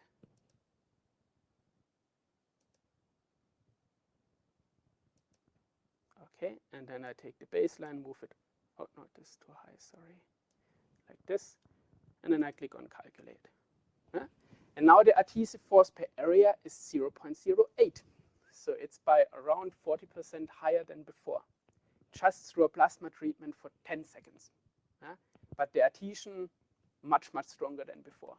Okay, and then I take the baseline, move it, oh no, this is too high, sorry, like this, and then I click on calculate. Yeah? And now the adhesive force per area is 0.08. So it's by around 40% higher than before, just through a plasma treatment for 10 seconds. Yeah? But the adhesion, much, much stronger than before.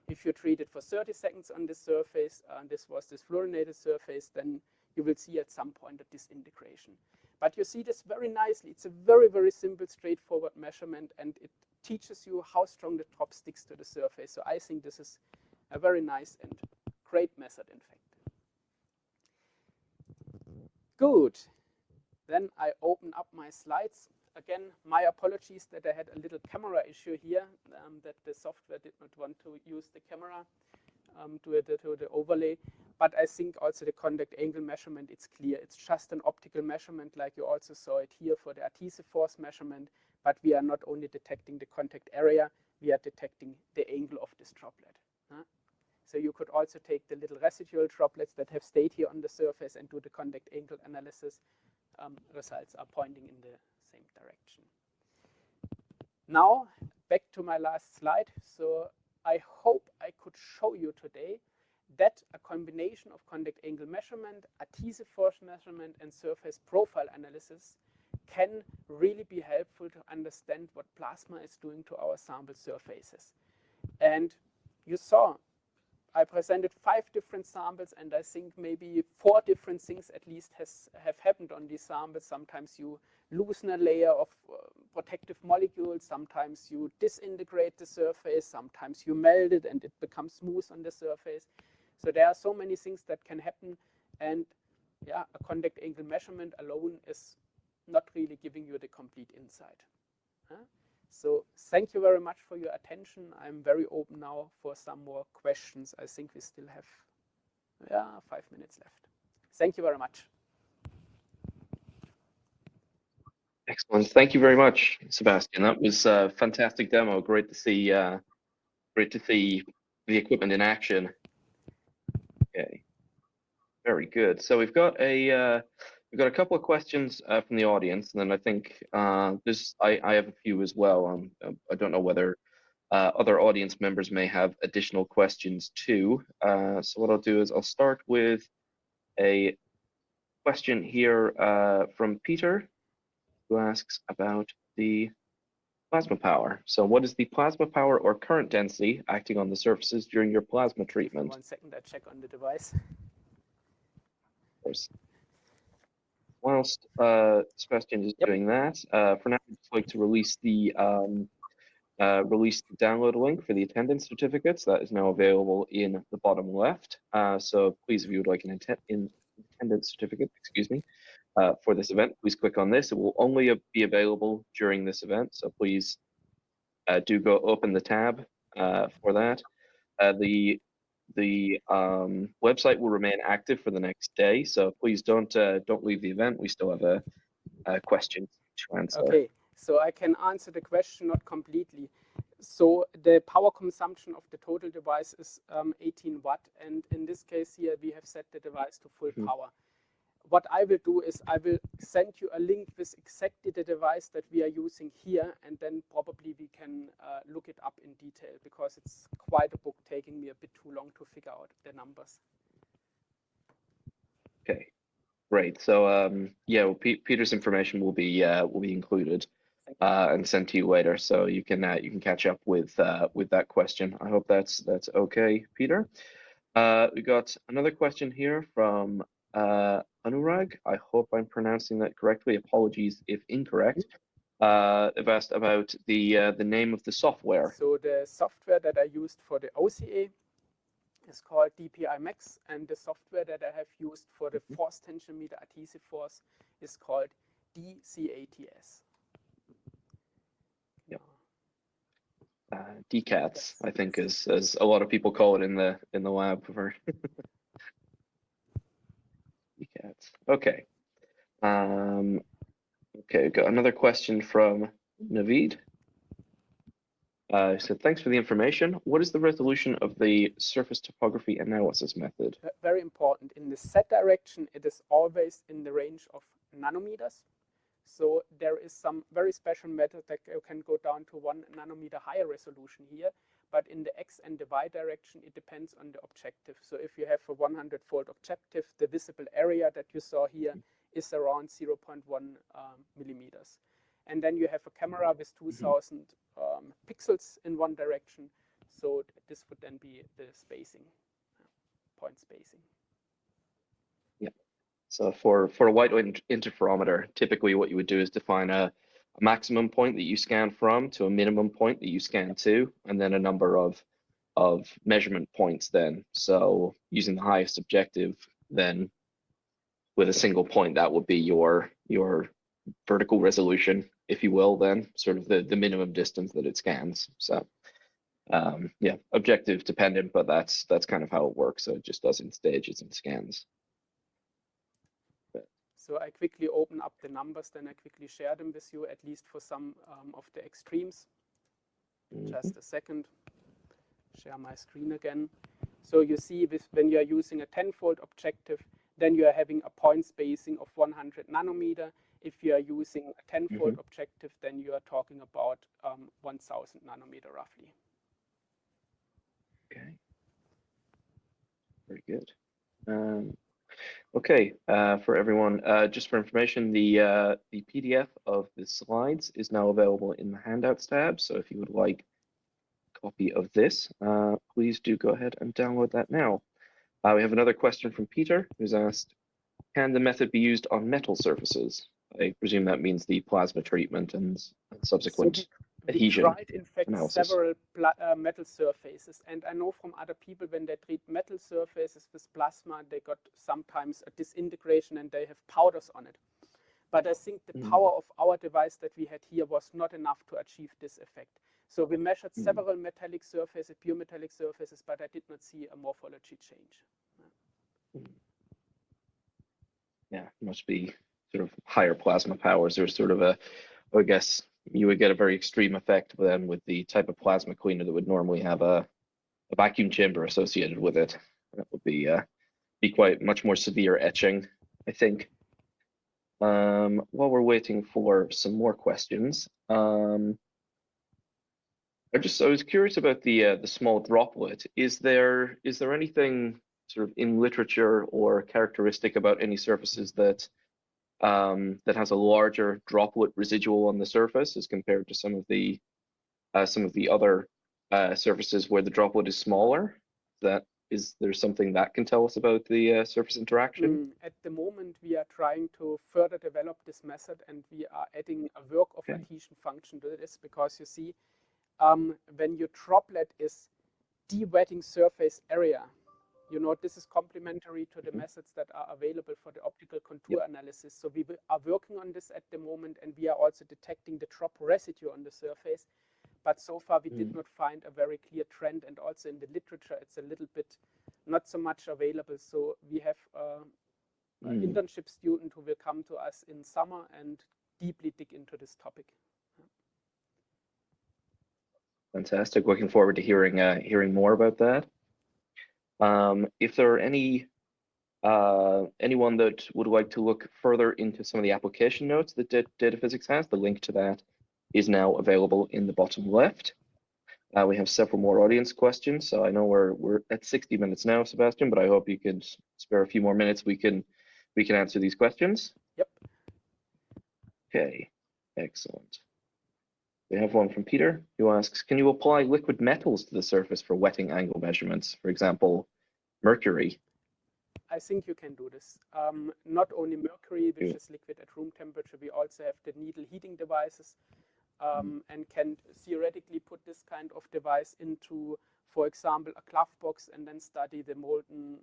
If you treat it for 30 seconds on this surface, this was this fluorinated surface, then you will see at some point a disintegration. But you see this very nicely. It's a very, very simple, straightforward measurement, and it teaches you how strong the drop sticks to the surface. So I think this is a very nice and great method, in fact. Good. Then I open up my slides. Again, my apologies that I had a little camera issue here, that the software did not want to use the camera to the overlay. But I think also the contact angle measurement, it's clear. It's just an optical measurement like you also saw it here for the adhesive force measurement. But we are not only detecting the contact area, we are detecting the angle of this droplet. So you could also take the little residual droplets that have stayed here on the surface and do the contact angle analysis. Results are pointing in the same direction. Now, back to my last slide. So I hope I could show you today that a combination of contact angle measurement, adhesive force measurement, and surface profile analysis can really be helpful to understand what plasma is doing to our sample surfaces. And you saw I presented 5 different samples, and I think maybe 4 different things at least have happened on these samples. Sometimes you loosen a layer of protective molecules, sometimes you disintegrate the surface, sometimes you melt it and it becomes smooth on the surface. So there are so many things that can happen, and yeah, a contact angle measurement alone is not really giving you the complete insight. So thank you very much for your attention. I'm very open now for some more questions. I think we still have 5 minutes left. Thank you very much. Excellent. Thank you very much, Sebastian. That was a fantastic demo. Great to see the equipment in action. Okay, very good. So we've got a couple of questions from the audience, and then I think I have a few as well. I don't know whether other audience members may have additional questions too. So what I'll do is I'll start with a question here from Peter, who asks about the plasma power. So what is the plasma power or current density acting on the surfaces during your plasma treatment? 1 second, I check on the device. Of course. Whilst Sebastian is doing that, for now, I'd just like to release the download link for the attendance certificates. That is now available in the bottom left. So please, if you would like an attendance certificate, excuse me, for this event, please click on this. It will only be available during this event, so please do go open the tab for that. The website will remain active for the next day, so please don't leave the event. We still have a question to answer. Okay, so I can answer the question not completely. So the power consumption of the total device is 18 watt, and in this case here we have set the device to full power. What I will do is I will send you a link with exactly the device that we are using here, and then probably we can look it up in detail, because it's quite a book, taking me a bit too long to figure out the numbers. Okay, great. So yeah, well, Peter's information will be included and sent to you later, so you can catch up with that question. I hope that's okay, Peter. We got another question here from Anurag. I hope I'm pronouncing that correctly. Apologies if incorrect. They've asked about the name of the software. So the software that I used for the OCA is called DPI Max, and the software that I have used for the force tensiometer adhesive force is called DCATS. Yep. DCATS, I think, as a lot of people call it in the lab. For DCATS. Okay. Okay, got another question from Naveed. So thanks for the information. What is the resolution of the surface topography analysis method? Very important. In the Z direction, it is always in the range of nanometers. So there is some very special method that can go down to 1 nanometer higher resolution here. But in the X and the Y direction, it depends on the objective. So if you have a 100-fold objective, the visible area that you saw here is around 0.1 millimeters. And then you have a camera with 2000 pixels in one direction. So this would then be the spacing, point spacing. Yeah. So for a wide interferometer, typically what you would do is define a maximum point that you scan from to a minimum point that you scan to, and then a number of measurement points then. So using the highest objective, then with a single point, that would be your vertical resolution, if you will, then sort of the minimum distance that it scans. So yeah, objective dependent, but that's kind of how it works. So it just does in stages and scans. So I quickly open up the numbers, then I quickly share them with you, at least for some of the extremes. Just a second. Share my screen again. So you see, when you are using a 10-fold objective, then you are having a point spacing of 100 nanometer. If you are using a 10-fold objective, then you are talking about 1000 nanometer roughly. Okay. Very good. Okay, for everyone, just for information, the PDF of the slides is now available in the handouts tab. So if you would like a copy of this, please do go ahead and download that now. We have another question from Peter, who's asked, can the method be used on metal surfaces? I presume that means the plasma treatment and subsequent adhesion. We tried, in fact, analysis. several metal surfaces, and I know from other people when they treat metal surfaces with plasma, they got sometimes a disintegration and they have powders on it. But I think the power of our device that we had here was not enough to achieve this effect. So we measured several metallic surfaces, pure metallic surfaces, but I did not see a morphology change. Yeah, must be sort of higher plasma powers. There's sort of I guess you would get a very extreme effect then with the type of plasma cleaner that would normally have a vacuum chamber associated with it. That would be quite much more severe etching, I think. While we're waiting for some more questions, I was curious about the small droplet. Is there anything sort of in literature or characteristic about any surfaces that has a larger droplet residual on the surface as compared to some of the other surfaces where the droplet is smaller? Is there something that can tell us about the surface interaction? At the moment, we are trying to further develop this method, and we are adding a work of adhesion function to this, because you see, when your droplet is de-wetting surface area, this is complementary to the methods that are available for the optical contour analysis. So we are working on this at the moment, and we are also detecting the drop residue on the surface. But so far, we did not find a very clear trend. And also in the literature, it's a little bit not so much available. So we have an internship student who will come to us in summer and deeply dig into this topic. Fantastic. Looking forward to hearing more about that. If there are anyone that would like to look further into some of the application notes that DataPhysics has, the link to that is now available in the bottom left. We have several more audience questions, so I know we're at 60 minutes now, Sebastian, but I hope you could spare a few more minutes. We can answer these questions. Yep. Okay, excellent. We have one from Peter who asks, can you apply liquid metals to the surface for wetting angle measurements, for example, mercury? I think you can do this. Not only mercury, which is liquid at room temperature, we also have the needle heating devices, and can theoretically put this kind of device into, for example, a glove box and then study the molten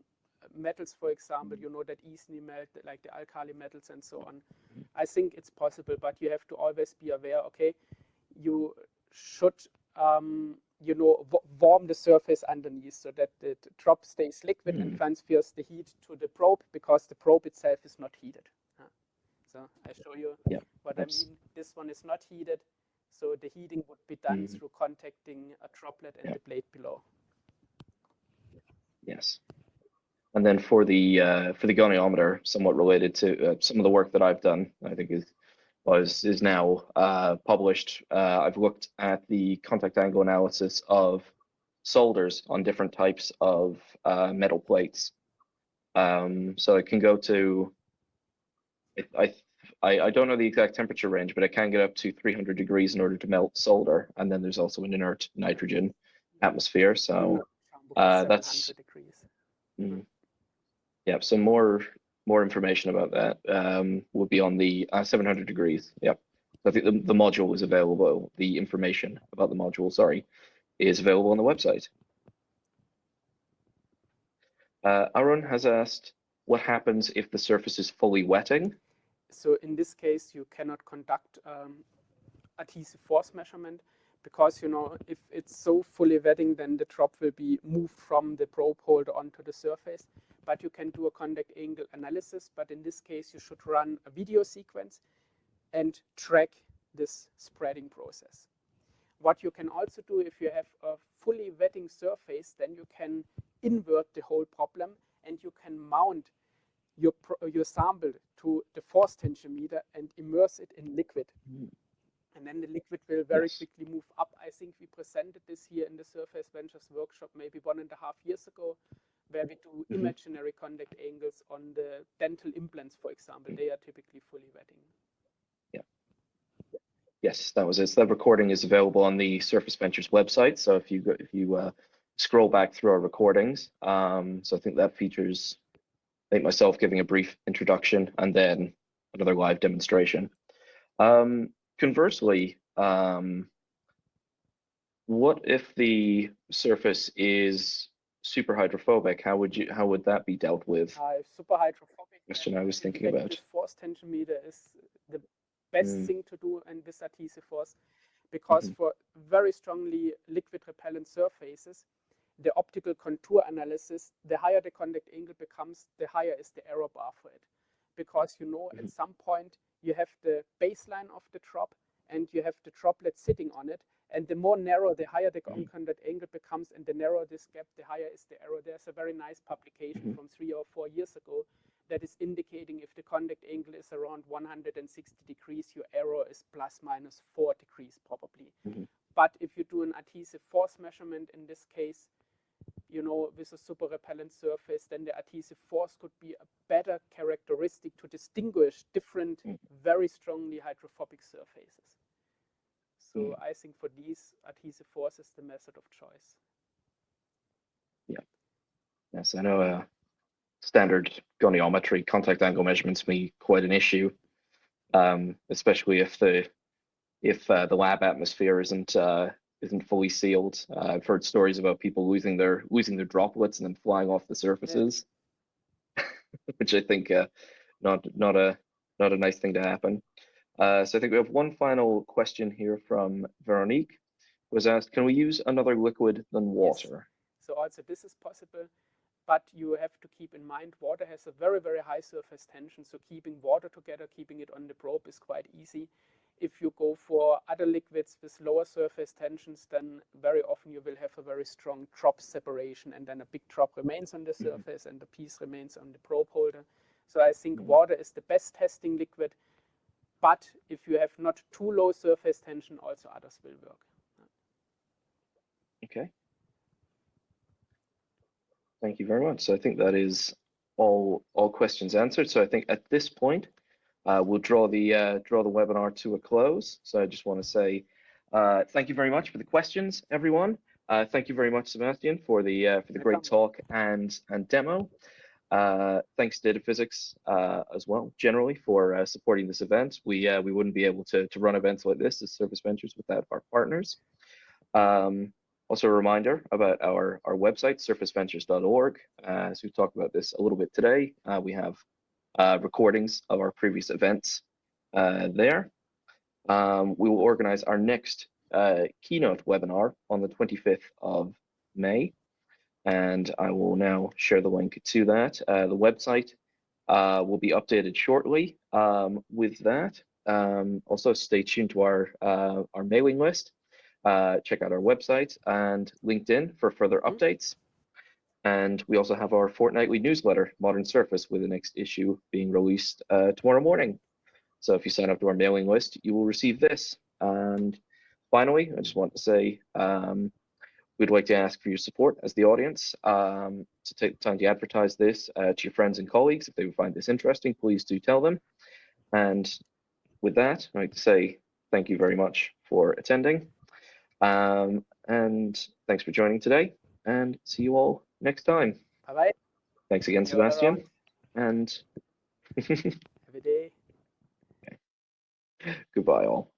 metals, for example, that easily melt, like the alkali metals and so on. I think it's possible, but you have to always be aware, okay, you should warm the surface underneath so that the drop stays liquid and transfers the heat to the probe, because the probe itself is not heated. So I show you what I mean. This one is not heated, so the heating would be done through contacting a droplet and the blade below. Yes. And then for the goniometer, somewhat related to some of the work that I've done, I think is now published. I've looked at the contact angle analysis of solders on different types of metal plates. So it can go to, I don't know the exact temperature range, but it can get up to 300 degrees in order to melt solder. And then there's also an inert nitrogen atmosphere. So that's yeah. So more information about that will be on the 700 degrees. Yep. I think the module is available. The information about the module, sorry, is available on the website. Aaron has asked, what happens if the surface is fully wetting? So in this case, you cannot conduct adhesive force measurement, because if it's so fully wetting, then the drop will be moved from the probe holder onto the surface. But you can do a contact angle analysis. But in this case, you should run a video sequence and track this spreading process. What you can also do, if you have a fully wetting surface, then you can invert the whole problem, and you can mount your sample to the force tensiometer and immerse it in liquid. And then the liquid will very quickly move up. I think we presented this here in the Surface Ventures workshop maybe 1.5 years ago, where we do imaginary contact angles on the dental implants, for example. They are typically fully wetting. Yeah. Yes, that was it. So that recording is available on the Surface Ventures website. So if you scroll back through our recordings, so I think that features, I think, myself giving a brief introduction and then another live demonstration. Conversely, what if the surface is super hydrophobic? How would that be dealt with? Super hydrophobic question I was thinking about. This force tensiometer is the best thing to do in this adhesive force, because for very strongly liquid repellent surfaces, the optical contour analysis, the higher the contact angle becomes, the higher is the error bar for it. Because at some point you have the baseline of the drop and you have the droplet sitting on it, and the more narrow, the higher the contact angle becomes, and the narrower this gap, the higher is the error. There's a very nice publication from 3 or 4 years ago that is indicating if the contact angle is around 160 degrees, your error is plus minus 4 degrees probably. But if you do an adhesive force measurement in this case, with a super repellent surface, then the adhesive force could be a better characteristic to distinguish different very strongly hydrophobic surfaces. So I think for these, adhesive force is the method of choice. Yeah. Yes, I know standard goniometry contact angle measurements can be quite an issue, especially if the lab atmosphere isn't isn't fully sealed. I've heard stories about people losing their droplets and then flying off the surfaces, which I think not a nice thing to happen. So I think we have one final question here from Veronique, who was asked, can we use another liquid than water? Yes. So also this is possible, but you have to keep in mind water has a very, very high surface tension. So keeping water together, keeping it on the probe is quite easy. If you go for other liquids with lower surface tensions, then very often you will have a very strong drop separation, and then a big drop remains on the surface and the piece remains on the probe holder. So I think water is the best testing liquid, but if you have not too low surface tension, also others will work. Okay. Thank you very much. So I think that is all questions answered. So I think at this point, we'll draw the webinar to a close. So I just want to say thank you very much for the questions, everyone. Thank you very much, Sebastian, for the great talk and demo. Thanks to DataPhysics as well, generally, for supporting this event. We wouldn't be able to run events like this as Surface Ventures without our partners. Also a reminder about our website, surfaceventures.org. As we've talked about this a little bit today, we have recordings of our previous events there. We will organize our next keynote webinar on the 25th of May. And I will now share the link to that. The website will be updated shortly with that. Also, stay tuned to our mailing list. Check out our website and LinkedIn for further updates. And we also have our fortnightly newsletter, Modern Surface, with the next issue being released tomorrow morning. So if you sign up to our mailing list, you will receive this. And finally, I just want to say, we'd like to ask for your support as the audience to take the time to advertise this to your friends and colleagues. If they would find this interesting, please do tell them. And with that, I'd like to say thank you very much for attending. And thanks for joining today, and see you all next time. Bye-bye. Thanks again, Sebastian. And have a day. Okay. Goodbye all.